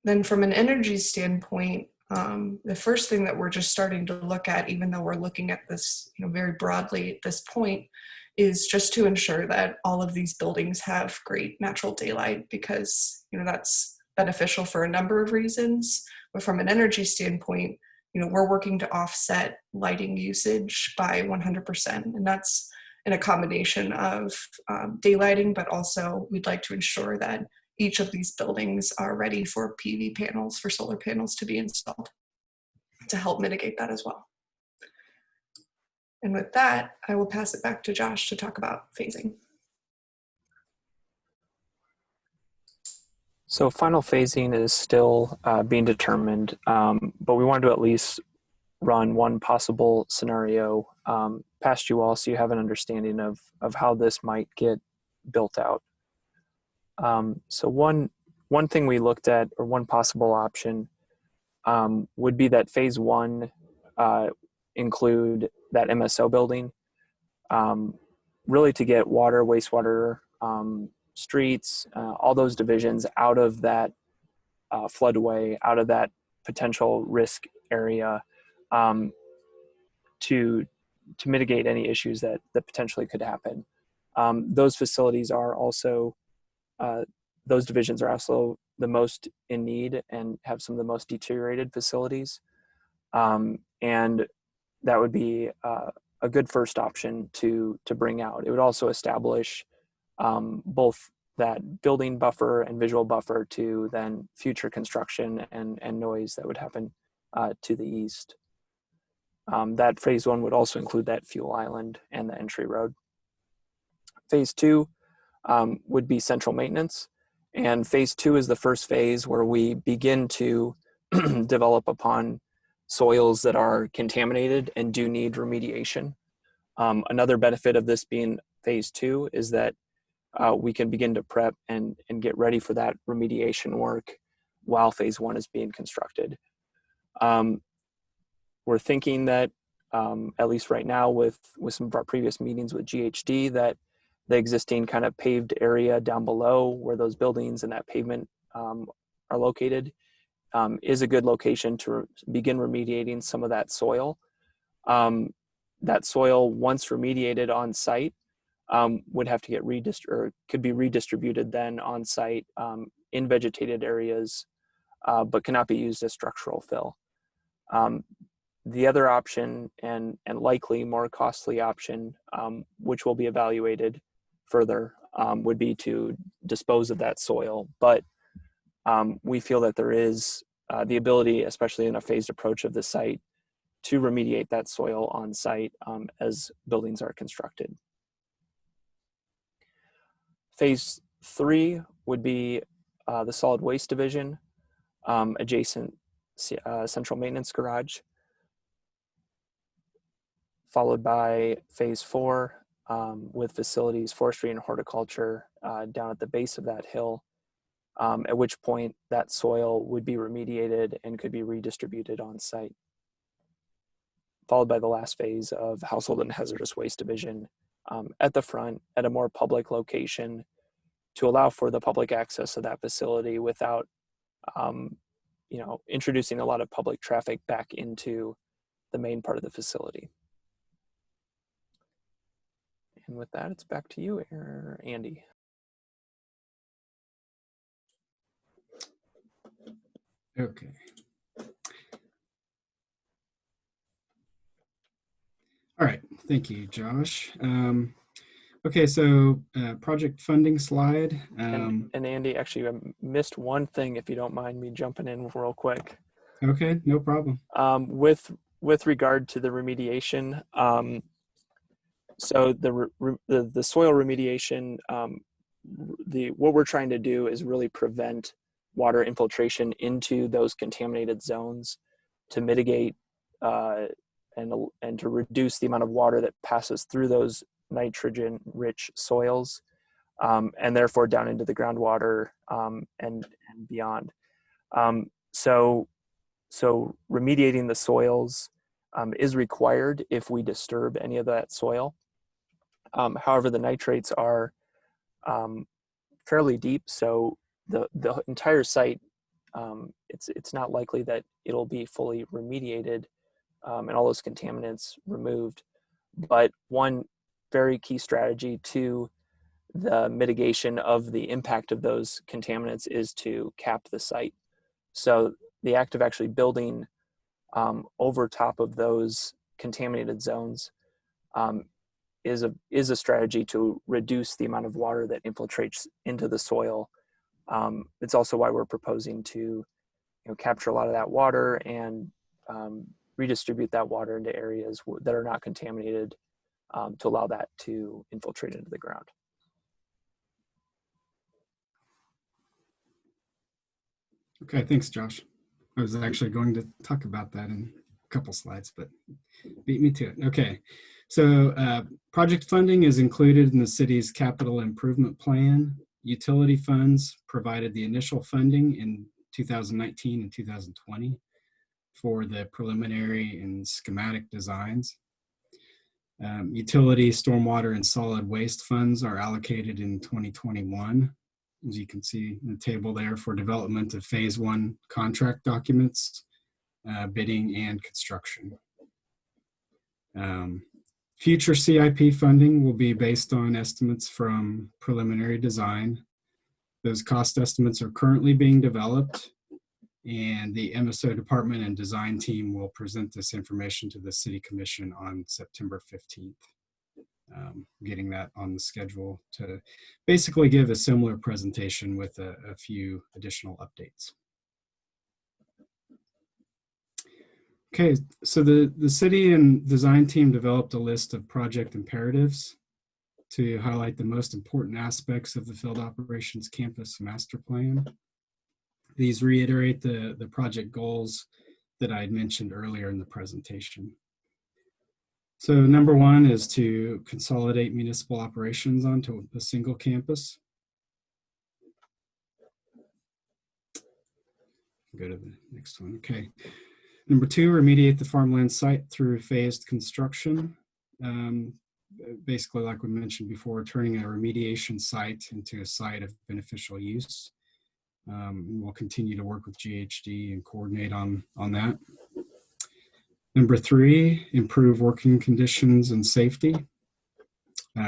Then from an energy standpoint, the first thing that we're just starting to look at, even though we're looking at this very broadly at this point, is just to ensure that all of these buildings have great natural daylight, because that's beneficial for a number of reasons. But from an energy standpoint, we're working to offset lighting usage by 100%, and that's in a combination of daylighting, but also we'd like to ensure that each of these buildings are ready for PV panels, for solar panels to be installed to help mitigate that as well. And with that, I will pass it back to Josh to talk about phasing. So final phasing is still being determined, but we wanted to at least run one possible scenario past you all so you have an understanding of how this might get built out. So one thing we looked at, or one possible option, would be that phase 1 include that MSO building, really to get water, wastewater, streets, all those divisions out of that floodway, out of that potential risk area, to mitigate any issues that potentially could happen. Those facilities are also, those divisions are also the most in need and have some of the most deteriorated facilities. And that would be a good first option to bring out. It would also establish both that building buffer and visual buffer to then future construction and noise that would happen to the east. That phase 1 would also include that fuel island and the entry road. Phase 2 would be central maintenance. And phase 2 is the first phase where we begin to develop upon soils that are contaminated and do need remediation. Another benefit of this being phase 2 is that we can begin to prep and get ready for that remediation work while phase 1 is being constructed. We're thinking that, at least right now with some of our previous meetings with GHD, that the existing kind of paved area down below where those buildings and that pavement are located is a good location to begin remediating some of that soil. That soil, once remediated on site, would have to get could be redistributed then on site in vegetated areas, but cannot be used as structural fill. The other option, and likely more costly option, which will be evaluated further, would be to dispose of that soil. But we feel that there is the ability, especially in a phased approach of the site, to remediate that soil on site as buildings are constructed. Phase 3 would be the solid waste division, adjacent central maintenance garage, followed by phase 4 with facilities, forestry and horticulture down at the base of that hill, at which point that soil would be remediated and could be redistributed on site. Followed by the last phase of household and hazardous waste division at the front at a more public location to allow for the public access of that facility without introducing a lot of public traffic back into the main part of the facility. And with that, it's back to you, Andy. Okay. All right, thank you, Josh. Okay, so project funding slide. And Andy, actually, I missed one thing, if you don't mind me jumping in real quick. Okay, no problem. With regard to the remediation, so the soil remediation, what we're trying to do is really prevent water infiltration into those contaminated zones to mitigate and to reduce the amount of water that passes through those nitrogen-rich soils, and therefore down into the groundwater and beyond. So remediating the soils is required if we disturb any of that soil. However, the nitrates are fairly deep, so the entire site, it's not likely that it'll be fully remediated and all those contaminants removed. But one very key strategy to the mitigation of the impact of those contaminants is to cap the site. So the act of actually building over top of those contaminated zones is a strategy to reduce the amount of water that infiltrates into the soil. It's also why we're proposing to capture a lot of that water and redistribute that water into areas that are not contaminated to allow that to infiltrate into the ground. Okay, thanks, Josh. I was actually going to talk about that in a couple slides, but beat me to it. Okay, so project funding is included in the city's capital improvement plan. Utility funds provided the initial funding in 2019 and 2020 for the preliminary and schematic designs. Utility, stormwater, and solid waste funds are allocated in 2021. As you can see in the table there, for development of phase 1 contract documents, bidding, and construction. Future CIP funding will be based on estimates from preliminary design. Those cost estimates are currently being developed, and the MSO department and design team will present this information to the City Commission on September 15th. Getting that on the schedule to basically give a similar presentation with a few additional updates. Okay, so the city and design team developed a list of project imperatives to highlight the most important aspects of the Field Operations Campus Master Plan. These reiterate the project goals that I had mentioned earlier in the presentation. So number 1 is to consolidate municipal operations onto a single campus. Go to the next one. Okay. Number 2, remediate the farmland site through phased construction. basically, like we mentioned before, turning a remediation site into a site of beneficial use. And we'll continue to work with GHD and coordinate on that. Number 3, improve working conditions and safety.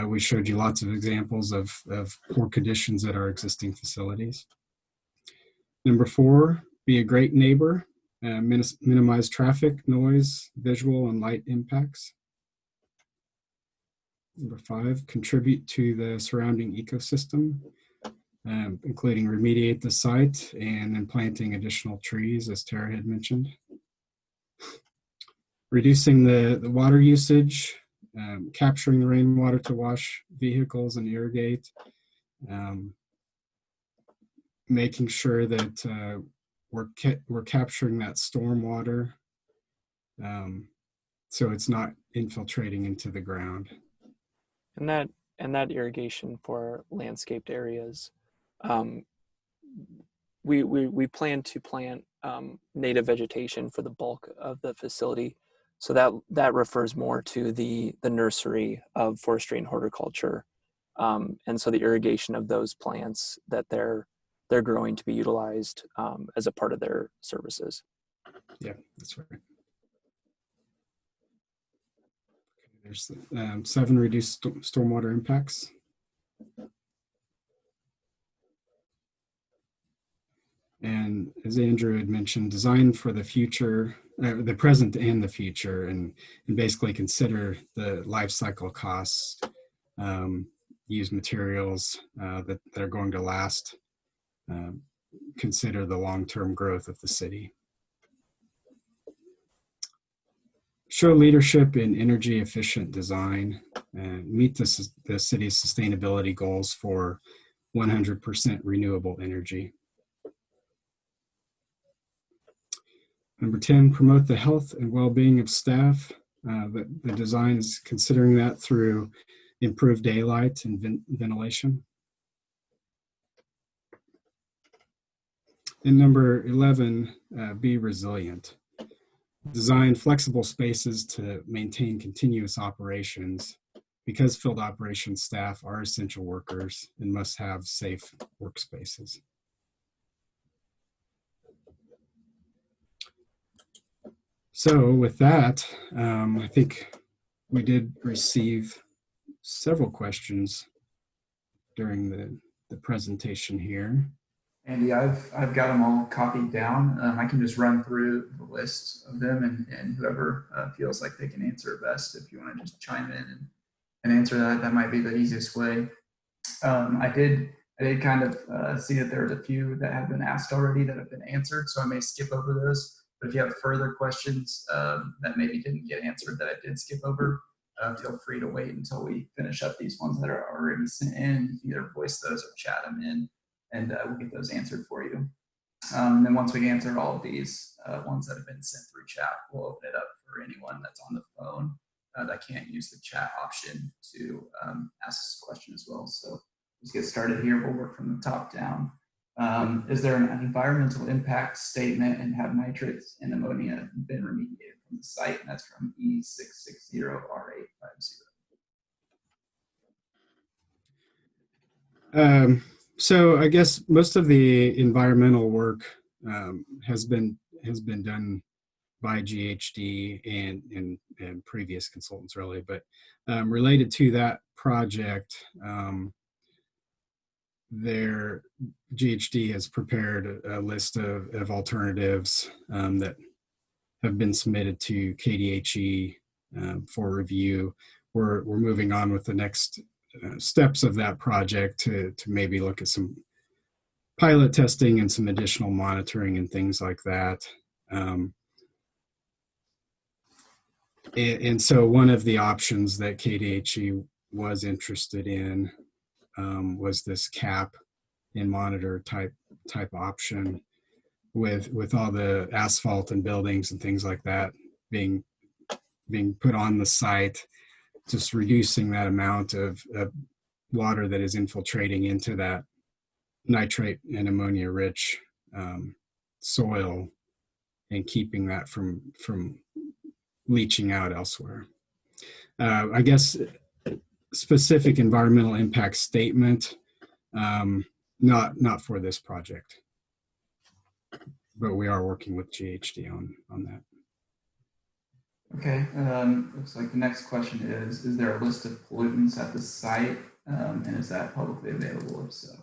We showed you lots of examples of poor conditions at our existing facilities. Number 4, be a great neighbor, minimize traffic, noise, visual, and light impacts. Number 5, contribute to the surrounding ecosystem, including remediate the site and then planting additional trees, as Tara had mentioned. Reducing the water usage, capturing the rainwater to wash vehicles and irrigate, making sure that we're capturing that storm water so it's not infiltrating into the ground. And that irrigation for landscaped areas, we plan to plant native vegetation for the bulk of the facility. So that refers more to the nursery of forestry and horticulture. And so the irrigation of those plants that they're growing to be utilized as a part of their services. Yeah, that's right. There's 7, reduce stormwater impacts. And as Andrew had mentioned, design for the future, the present and the future, and basically consider the life cycle costs, use materials that are going to last, consider the long-term growth of the city. Show leadership in energy efficient design and meet the city's sustainability goals for 100% renewable energy. Number 10, promote the health and well-being of staff. The design is considering that through improved daylight and ventilation. And number 11, be resilient. Design flexible spaces to maintain continuous operations because field operations staff are essential workers and must have safe workspaces. So with that, I think we did receive several questions during the presentation here. Andy, I've got them all copied down. I can just run through the list of them, and whoever feels like they can answer it best, if you want to just chime in and answer that might be the easiest way. I did kind of see that there was a few that have been asked already that have been answered, so I may skip over those. But if you have further questions that maybe didn't get answered that I did skip over, feel free to wait until we finish up these ones that are already sent in. Either voice those or chat them in, and we'll get those answered for you. Then once we answer all of these ones that have been sent through chat, we'll open it up for anyone that's on the phone that can't use the chat option to ask us a question as well. So let's get started here. We'll work from the top down. Is there an environmental impact statement, and have nitrates and ammonia been remediated from the site? And that's from E660R850. So I guess most of the environmental work has been done by GHD and previous consultants really, but related to that project, their GHD has prepared a list of alternatives that have been submitted to KDHE for review. We're moving on with the next steps of that project to maybe look at some pilot testing and some additional monitoring and things like that. And so one of the options that KDHE was interested in was this cap and monitor type option with all the asphalt and buildings and things like that being put on the site, just reducing that amount of water that is infiltrating into that nitrate and ammonia rich soil and keeping that from leaching out elsewhere. I guess specific environmental impact statement, not for this project, but we are working with GHD on that. Okay, looks like the next question is there a list of pollutants at the site, and is that publicly available if so?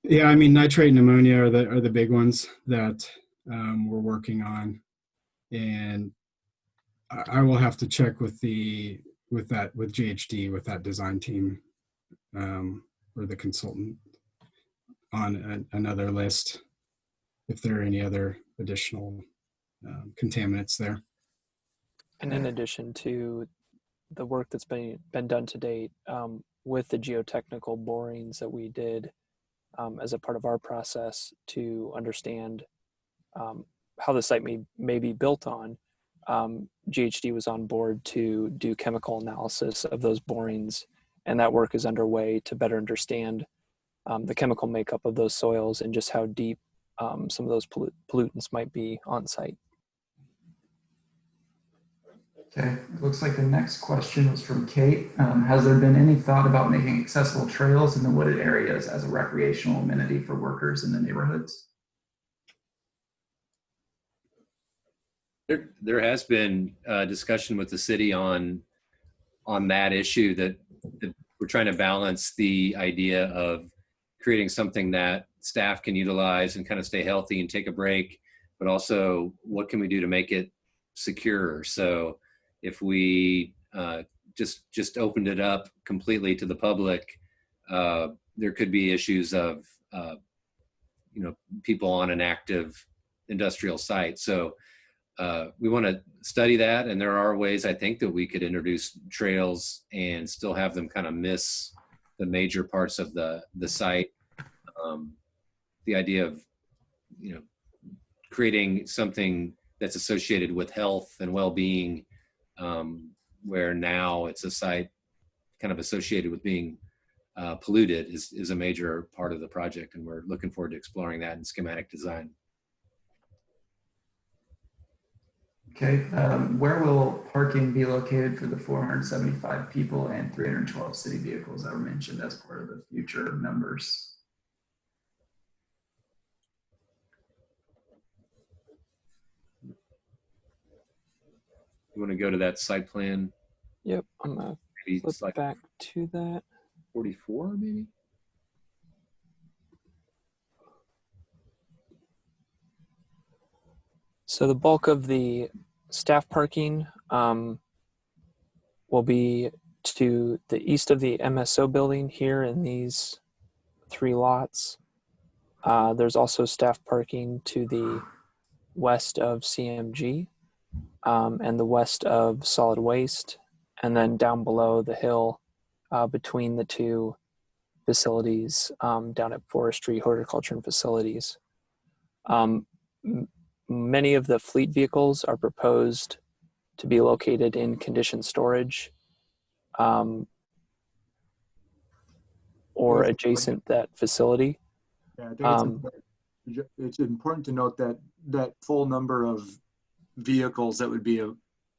Yeah, I mean, nitrate and ammonia are the big ones that we're working on, and I will have to check with GHD, with that design team, or the consultant on another list if there are any other additional contaminants there. And in addition to the work that's been done to date, with the geotechnical borings that we did as a part of our process to understand how the site may be built on, GHD was on board to do chemical analysis of those borings, and that work is underway to better understand the chemical makeup of those soils and just how deep some of those pollutants might be on site. Okay, it looks like the next question was from Kate. Has there been any thought about making accessible trails in the wooded areas as a recreational amenity for workers in the neighborhoods? There has been discussion with the city on that issue, that we're trying to balance the idea of creating something that staff can utilize and kind of stay healthy and take a break, but also what can we do to make it secure? So if we just opened it up completely to the public, there could be issues of people on an active industrial site. So we want to study that, and there are ways I think that we could introduce trails and still have them kind of miss the major parts of the site. The idea of creating something that's associated with health and well-being, where now it's a site kind of associated with being polluted is a major part of the project, and we're looking forward to exploring that in schematic design. Okay, where will parking be located for the 475 people and 312 city vehicles that were mentioned as part of the future numbers? You want to go to that site plan? Yep, I'm gonna flip back to that. 44 maybe? So the bulk of the staff parking will be to the east of the MSO building here in these 3 lots. There's also staff parking to the west of CMG and the west of solid waste, and then down below the hill between the 2 facilities down at forestry, horticulture, and facilities. Many of the fleet vehicles are proposed to be located in conditioned storage or adjacent that facility. Yeah, I think it's important to note that full number of vehicles that would be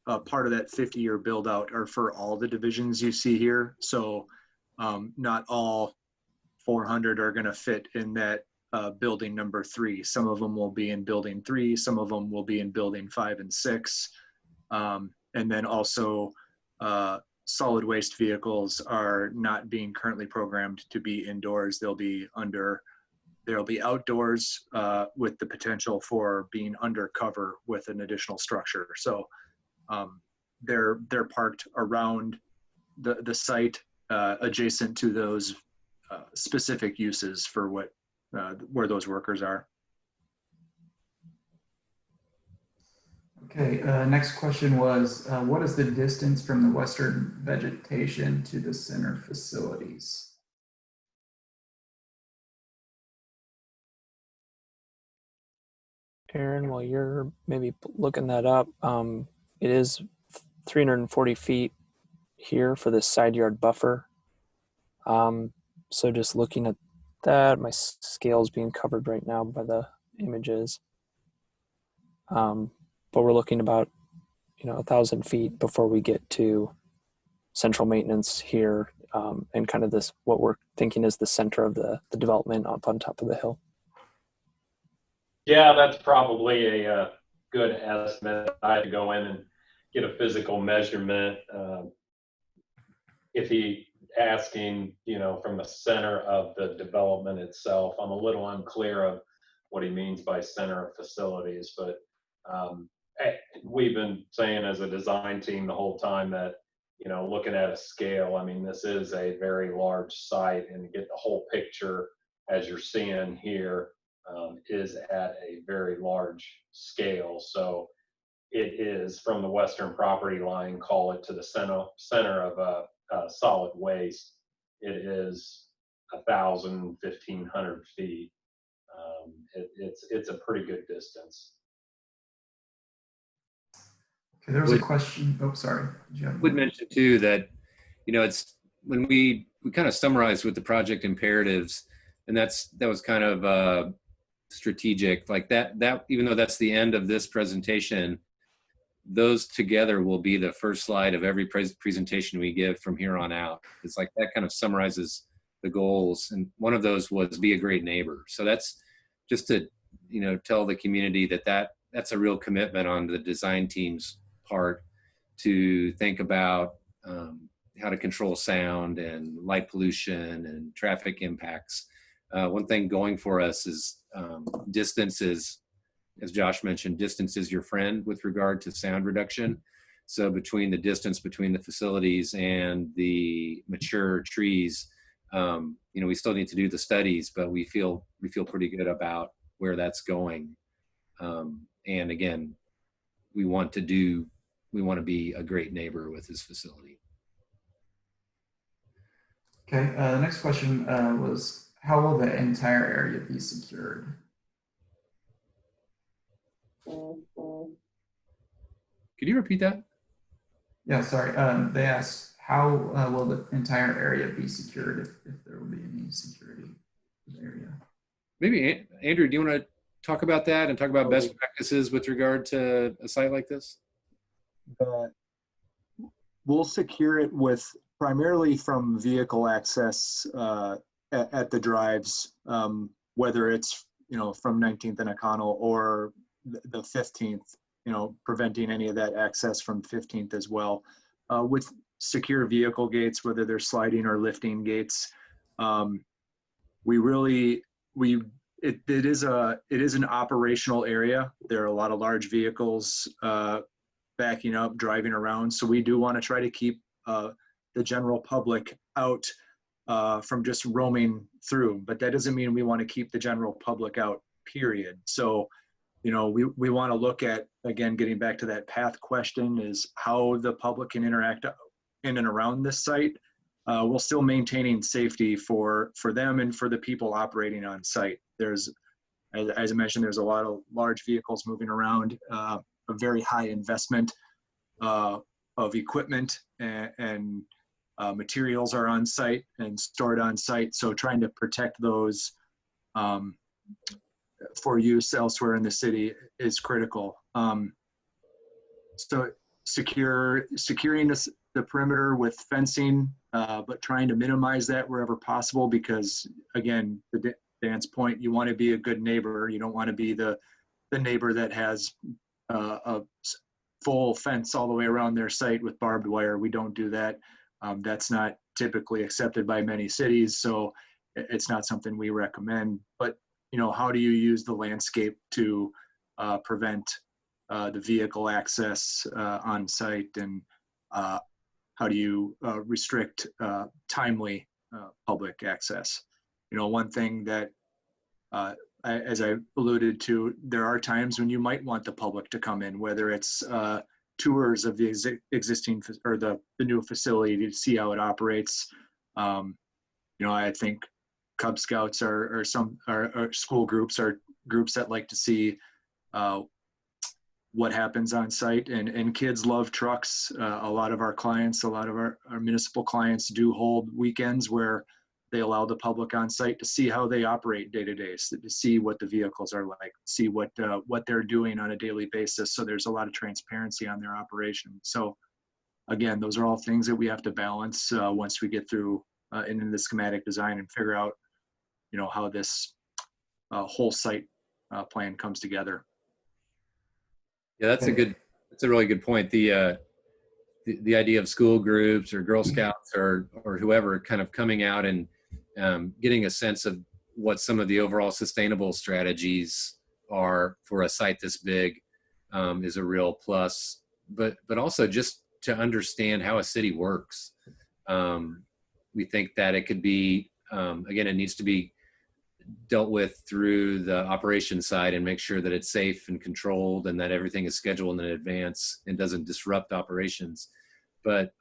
a part of that 50-year build out are for all the divisions you see here. So not all 400 are going to fit in that building number 3. Some of them will be in building 3. Some of them will be in building 5 and 6. And then also solid waste vehicles are not being currently programmed to be indoors. They'll be outdoors with the potential for being undercover with an additional structure. So they're parked around the site adjacent to those specific uses for where those workers are. Okay, next question was, what is the distance from the western vegetation to the center facilities? Aaron, while you're maybe looking that up, it is 340 feet here for the side yard buffer. So just looking at that, my scale is being covered right now by the images. but we're looking about 1,000 feet before we get to central maintenance here, and kind of this what we're thinking is the center of the development up on top of the hill. Yeah, that's probably a good estimate. I had to go in and get a physical measurement. If he asking, from the center of the development itself, I'm a little unclear of what he means by center of facilities, but we've been saying as a design team the whole time that, looking at a scale, I mean, this is a very large site, and to get the whole picture as you're seeing here is at a very large scale. So it is from the western property line, call it, to the center of solid waste. It is 1,000, 1,500 feet. It's a pretty good distance. Okay, there was a question. Oh, sorry. Did you have Would one? mention too that, it's when we kind of summarized with the project imperatives, and that was kind of strategic, like that even though that's the end of this presentation, those together will be the first slide of every presentation we give from here on out. It's like that kind of summarizes the goals, and one of those was be a great neighbor. So that's just to tell the community that's a real commitment on the design team's part to think about how to control sound and light pollution and traffic impacts. One thing going for us is distance is, as Josh mentioned, distance is your friend with regard to sound reduction. So between the distance between the facilities and the mature trees, we still need to do the studies, but we feel pretty good about where that's going. And again, we want to be a great neighbor with this facility. Okay, the next question was, how will the entire area be secured? Could you repeat that? Yeah, sorry. They asked, how will the entire area be secured if there will be any security in the area? Maybe, Andrew, do you want to talk about that and talk about best practices with regard to a site like this? We'll secure it with primarily from vehicle access at the drives, whether it's from 19th and O'Connell or the 15th, preventing any of that access from 15th as well. With secure vehicle gates, whether they're sliding or lifting gates, it is an operational area. There are a lot of large vehicles backing up, driving around. So we do want to try to keep the general public out from just roaming through, but that doesn't mean we want to keep the general public out, period. So, we want to look at, again, getting back to that path question, is how the public can interact in and around this site, while still maintaining safety for them and for the people operating on site. There's, as I mentioned, there's a lot of large vehicles moving around, a very high investment of equipment and materials are on site and stored on site. So trying to protect those for use elsewhere in the city is critical. So securing the perimeter with fencing, but trying to minimize that wherever possible, because again, to Dan's point, you want to be a good neighbor. You don't want to be the neighbor that has a full fence all the way around their site with barbed wire. We don't do that. That's not typically accepted by many cities, so it's not something we recommend. But how do you use the landscape to prevent the vehicle access on site, and how do you restrict timely public access? One thing that, as I alluded to, there are times when you might want the public to come in, whether it's tours of the existing or the new facility to see how it operates. I think Cub Scouts or school groups are groups that like to see what happens on site, and kids love trucks. A lot of our clients, a lot of our municipal clients do hold weekends where they allow the public on site to see how they operate day to day, to see what the vehicles are like, see what they're doing on a daily basis. So there's a lot of transparency on their operation. So again, those are all things that we have to balance once we get through into the schematic design and figure out, how this whole site plan comes together. Yeah, that's a really good point. The idea of school groups or Girl Scouts or whoever kind of coming out and getting a sense of what some of the overall sustainable strategies are for a site this big is a real plus. But also just to understand how a city works. We think that it could be, again, it needs to be dealt with through the operations side and make sure that it's safe and controlled and that everything is scheduled in advance and doesn't disrupt operations. But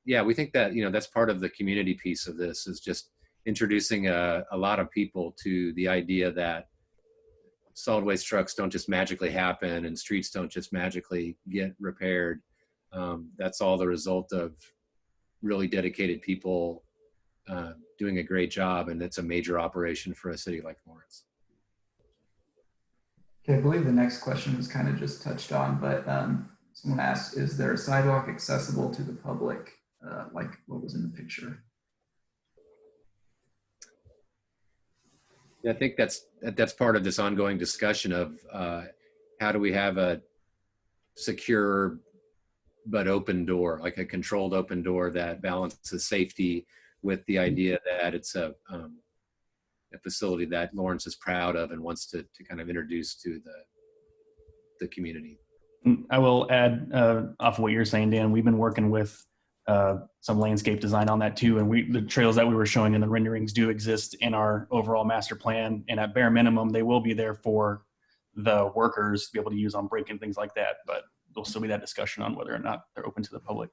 yeah, we think that, that's part of the community piece of this, is just introducing a lot of people to the idea that solid waste trucks don't just magically happen and streets don't just magically get repaired. That's all the result of really dedicated people doing a great job, and it's a major operation for a city like Lawrence. Okay, I believe the next question was kind of just touched on, but someone asked, is there a sidewalk accessible to the public, like what was in the picture? Yeah, I think that's part of this ongoing discussion of how do we have a secure but open door, like a controlled open door that balances safety with the idea that it's a facility that Lawrence is proud of and wants to kind of introduce to the community. I will add off of what you're saying, Dan. We've been working with some landscape design on that too, and the trails that we were showing in the renderings do exist in our overall master plan, and at bare minimum they will be there for the workers to be able to use on break and things like that, but there'll still be that discussion on whether or not they're open to the public.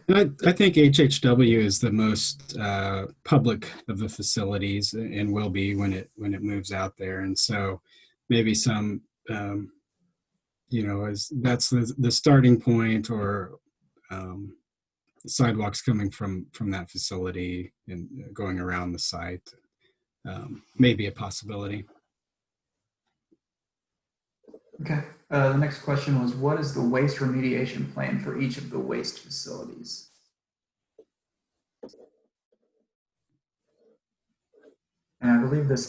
And I think HHW is the most public of the facilities and will be when it moves out there. And so maybe some, that's the starting point, or sidewalks coming from that facility and going around the site may be a possibility. Okay. The next question was, what is the waste remediation plan for each of the waste facilities? And I believe this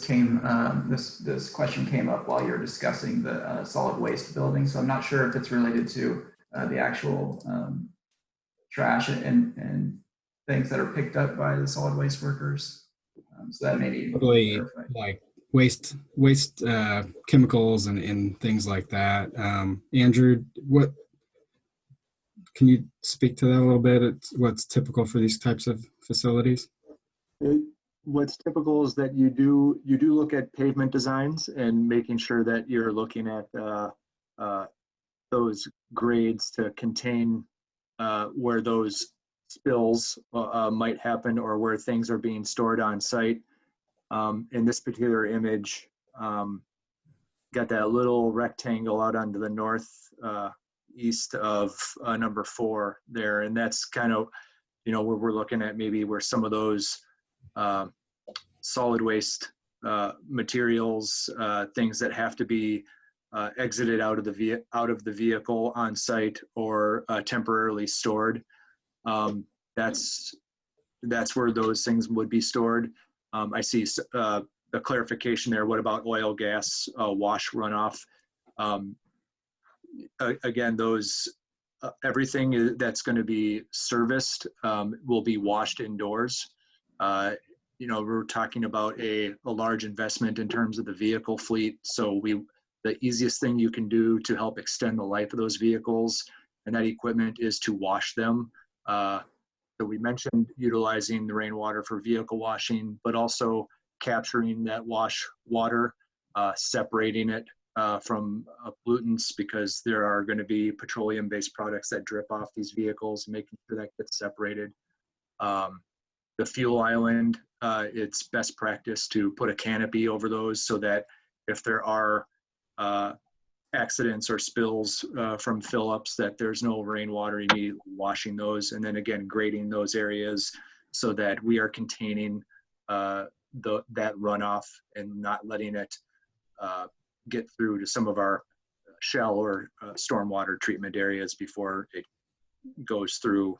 question came up while you're discussing the solid waste building. So I'm not sure if it's related to the actual trash and things that are picked up by the solid waste workers. So that may be probably like waste chemicals and things like that. Andrew, what can you speak to that a little bit? What's typical for these types of facilities? What's typical is that you do look at pavement designs and making sure that you're looking at those grades to contain where those spills might happen, or where things are being stored on site. In this particular image, got that little rectangle out onto the north east of number 4 there, and that's kind of where we're looking at maybe where some of those solid waste materials, things that have to be exited out of the vehicle on site or temporarily stored. That's where those things would be stored. I see the clarification there. What about oil, gas, wash runoff? Again, those everything that's going to be serviced will be washed indoors. We're talking about a large investment in terms of the vehicle fleet. So the easiest thing you can do to help extend the life of those vehicles and that equipment is to wash them. So we mentioned utilizing the rainwater for vehicle washing, but also capturing that wash water, separating it from pollutants, because there are going to be petroleum-based products that drip off these vehicles, making sure that gets separated. The fuel island, it's best practice to put a canopy over those so that if there are accidents or spills from fill-ups, that there's no rainwater immediately washing those, and then again grading those areas so that we are containing that runoff and not letting it get through to some of our shell or stormwater treatment areas before it goes through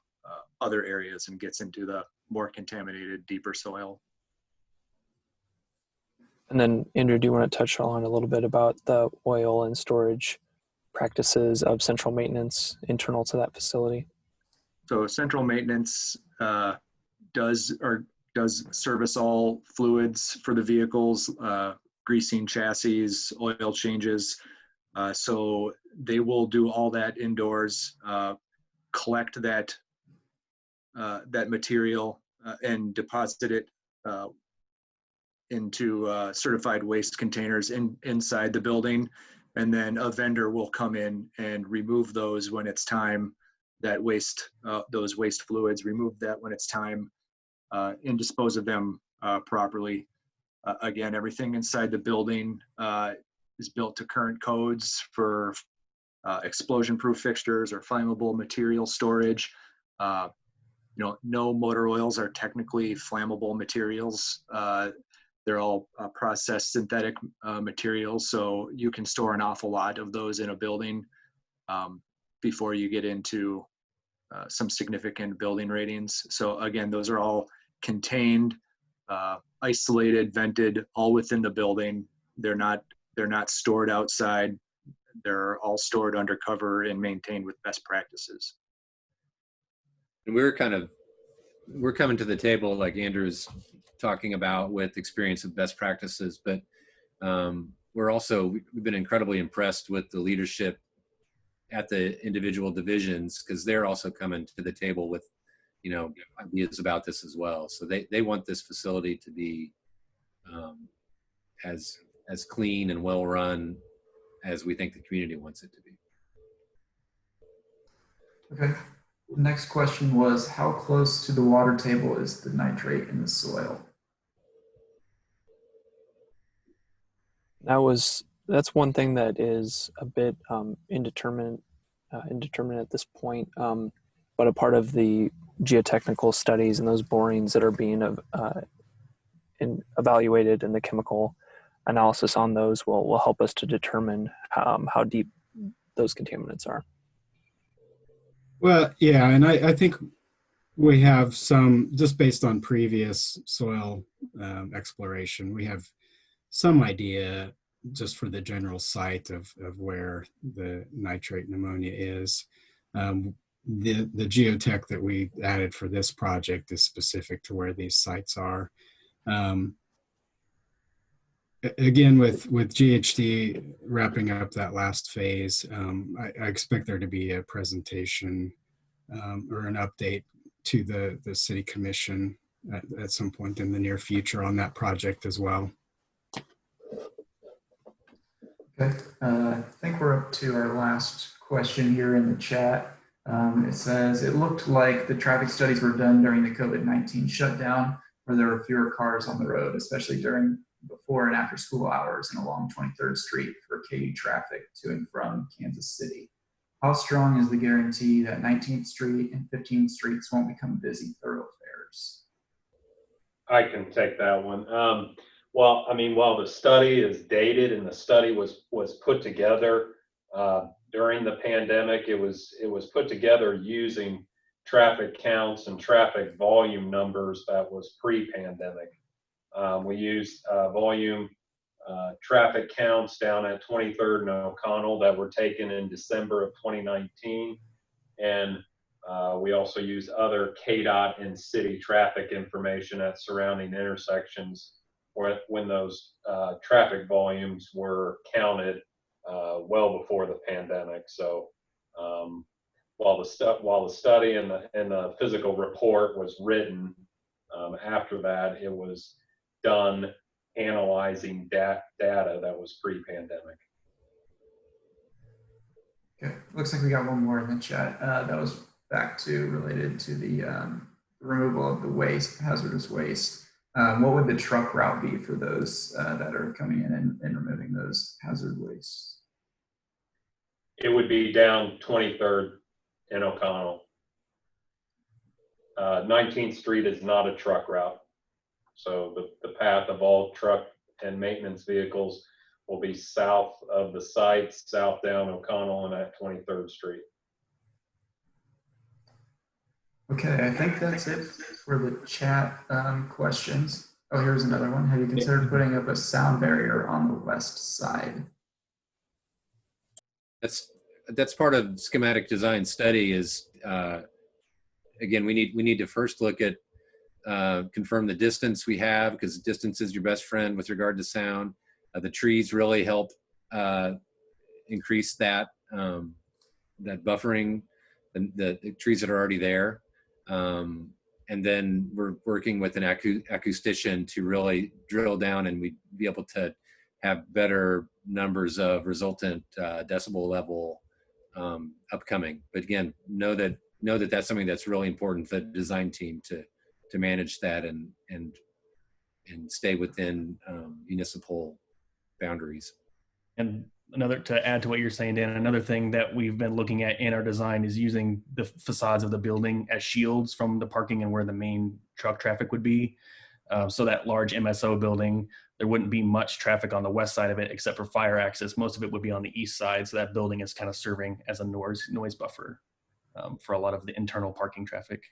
other areas and gets into the more contaminated, deeper soil. And then, Andrew, do you want to touch on a little bit about the oil and storage practices of central maintenance internal to that facility? So central maintenance does service all fluids for the vehicles, greasing chassis, oil changes. So they will do all that indoors, collect that material and deposit it into certified waste containers inside the building. And then a vendor will come in and remove those when it's time, that waste, those waste fluids, remove that when it's time, and dispose of them properly. Again, everything inside the building is built to current codes for explosion-proof fixtures or flammable material storage. No motor oils are technically flammable materials. They're all processed synthetic materials, so you can store an awful lot of those in a building before you get into some significant building ratings. So again, those are all contained, isolated, vented, all within the building. They're not stored outside. They're all stored undercover and maintained with best practices. And we're coming to the table, like Andrew's talking about, with experience of best practices, but we've been incredibly impressed with the leadership at the individual divisions, because they're also coming to the table with, ideas about this as well. So they want this facility to be as clean and well run as we think the community wants it to be. Okay. The next question was, how close to the water table is the nitrate in the soil? That's one thing that is a bit indeterminate at this point, but a part of the geotechnical studies and those borings that are being evaluated, and the chemical analysis on those will help us to determine how deep those contaminants are. Well, yeah, and I think we have some, just based on previous soil exploration, we have some idea just for the general site of where the nitrate and ammonia is. The geotech that we added for this project is specific to where these sites are. Again, with GHD wrapping up that last phase, I expect there to be a presentation or an update to the city commission at some point in the near future on that project as well. Okay, I think we're up to our last question here in the chat. It says, it looked like the traffic studies were done during the COVID-19 shutdown, where there were fewer cars on the road, especially during before and after school hours and along 23rd Street for KU traffic to and from Kansas City. How strong is the guarantee that 19th Street and 15th Streets won't become busy thoroughfares? I can take that one. Well, I mean, while the study is dated and the study was put together during the pandemic, it was put together using traffic counts and traffic volume numbers that was pre-pandemic. We used volume traffic counts down at 23rd and O'Connell that were taken in December of 2019. And we also use other KDOT and city traffic information at surrounding intersections when those traffic volumes were counted well before the pandemic. So while the study and the physical report was written, after that it was done analyzing data that was pre-pandemic. Okay, looks like we got one more in the chat. That was related to the removal of the waste, hazardous waste. What would the truck route be for those that are coming in and removing those hazard wastes? It would be down 23rd and O'Connell. 19th Street is not a truck route. So the path of all truck and maintenance vehicles will be south of the site, south down O'Connell and at 23rd Street. Okay, I think that's it for the chat questions. Oh, here's another one. Have you considered putting up a sound barrier on the west side? That's part of schematic design study is, again, we need to first look at, confirm the distance we have, because distance is your best friend with regard to sound. The trees really help increase that, that buffering, the trees that are already there. And then we're working with an acoustician to really drill down, and we'd be able to have better numbers of resultant decibel level upcoming. But again, know that that's something that's really important for the design team to manage that and stay within municipal boundaries. And another, to add to what you're saying, Dan, another thing that we've been looking at in our design is using the facades of the building as shields from the parking and where the main truck traffic would be. So that large MSO building, there wouldn't be much traffic on the west side of it except for fire access. Most of it would be on the east side. So that building is kind of serving as a noise buffer for a lot of the internal parking traffic.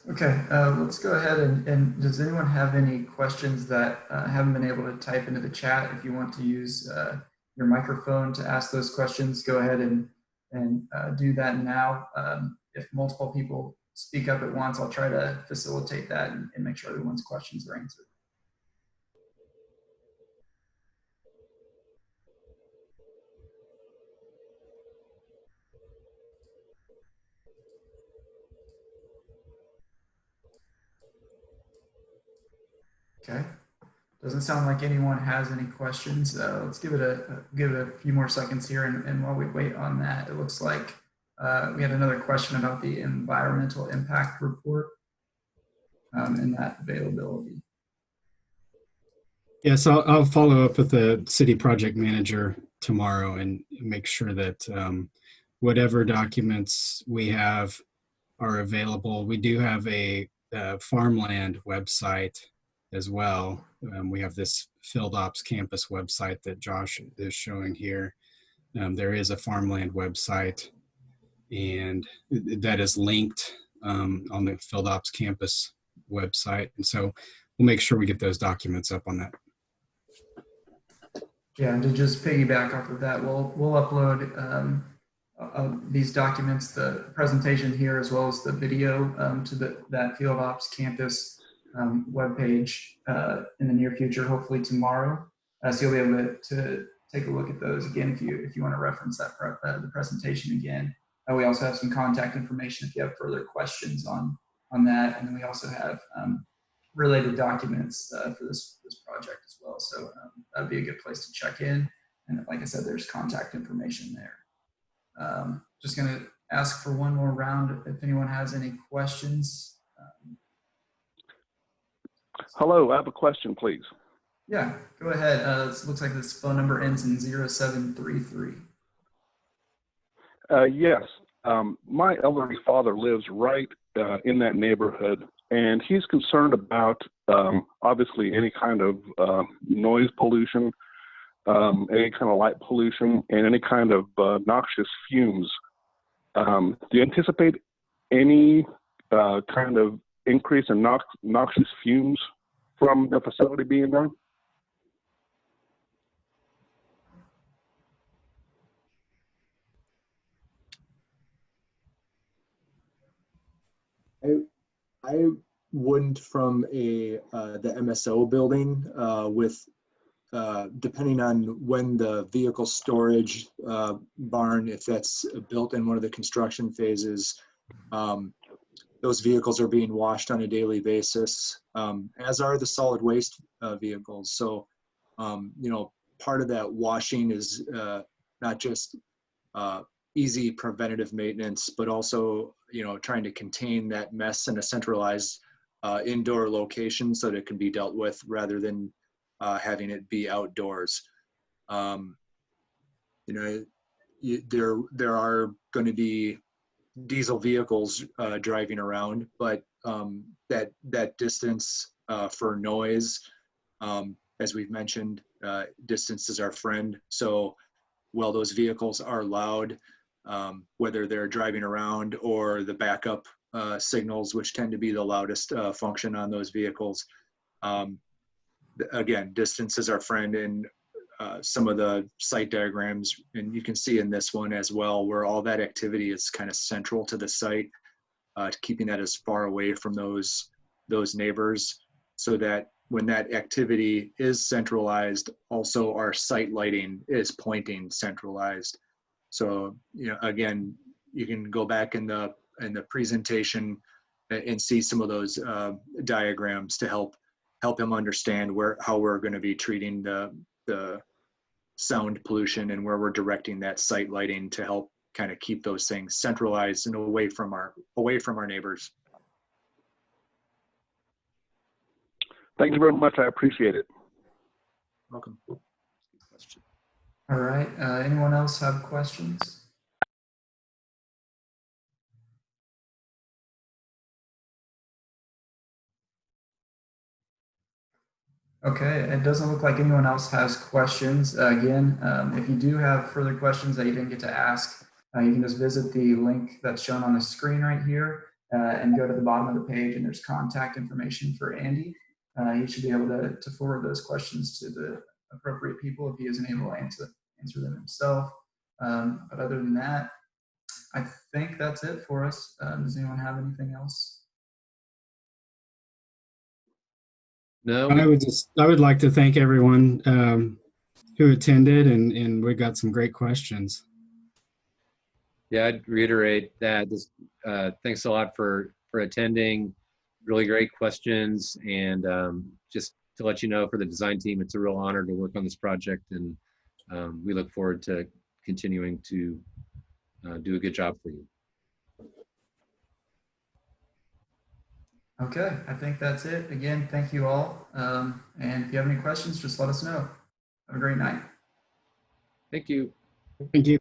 Okay, let's go ahead and does anyone have any questions that haven't been able to type into the chat? If you want to use your microphone to ask those questions, go ahead and do that now. If multiple people speak up at once, I'll try to facilitate that and make sure everyone's questions are answered. Okay, doesn't sound like anyone has any questions. Let's give it a few more seconds here, and while we wait on that, it looks like we had another question about the environmental impact report and that availability. Yes, I'll follow up with the city project manager tomorrow and make sure that whatever documents we have are available. We do have a farmland website as well. We have this Field Ops Campus website that Josh is showing here. There is a farmland website, and that is linked on the Field Ops Campus website. And so we'll make sure we get those documents up on that. Yeah, and to just piggyback off of that, we'll upload these documents, the presentation here, as well as the video to that Field Ops Campus webpage in the near future, hopefully tomorrow. So you'll be able to take a look at those again if you want to reference that the presentation again. We also have some contact information if you have further questions on that, and then we also have related documents for this project as well. So that'd be a good place to check in. And like I said, there's contact information there. Just going to ask for one more round if anyone has any questions. Hello, I have a question, please. Yeah, go ahead. It looks like this phone number ends in 0733. Yes, my elderly father lives right in that neighborhood, and he's concerned about obviously any kind of noise pollution, any kind of light pollution, and any kind of noxious fumes. Do you anticipate any kind of increase in noxious fumes from the facility being done? I wouldn't from the MSO building with depending on when the vehicle storage barn, if that's built in one of the construction phases, those vehicles are being washed on a daily basis, as are the solid waste vehicles. So, you know, part of that washing is not just easy preventative maintenance, but also, you know, trying to contain that mess in a centralized indoor location so that it can be dealt with rather than having it be outdoors. You know, there are going to be diesel vehicles driving around, but that distance for noise, as we've mentioned, distance is our friend. So while those vehicles are loud, whether they're driving around or the backup signals, which tend to be the loudest function on those vehicles, again, distance is our friend. And some of the site diagrams, and you can see in this one as well, where all that activity is kind of central to the site, keeping that as far away from those neighbors, so that when that activity is centralized, also our site lighting is pointing centralized. So, you know, again, you can go back in the presentation and see some of those diagrams to help him understand how we're going to be treating the sound pollution and where we're directing that site lighting to help kind of keep those things centralized and away from our neighbors. Thank you very much. I appreciate it. Welcome. All right. Anyone else have questions? Okay, it doesn't look like anyone else has questions. Again, if you do have further questions that you didn't get to ask, you can just visit the link that's shown on the screen right here and go to the bottom of the page, and there's contact information for Andy. He should be able to forward those questions to the appropriate people if he isn't able to answer them himself. But other than that, I think that's it for us. Does anyone have anything else? No, I would like to thank everyone who attended, and we got some great questions. yeah, I'd reiterate that. Thanks a lot for attending. Really great questions, and just to let you know, for the design team, it's a real honor to work on this project, and we look forward to continuing to do a good job for you. Okay, I think that's it. Again, thank you all. And if you have any questions, just let us know. Have a great night. Thank you. Thank you.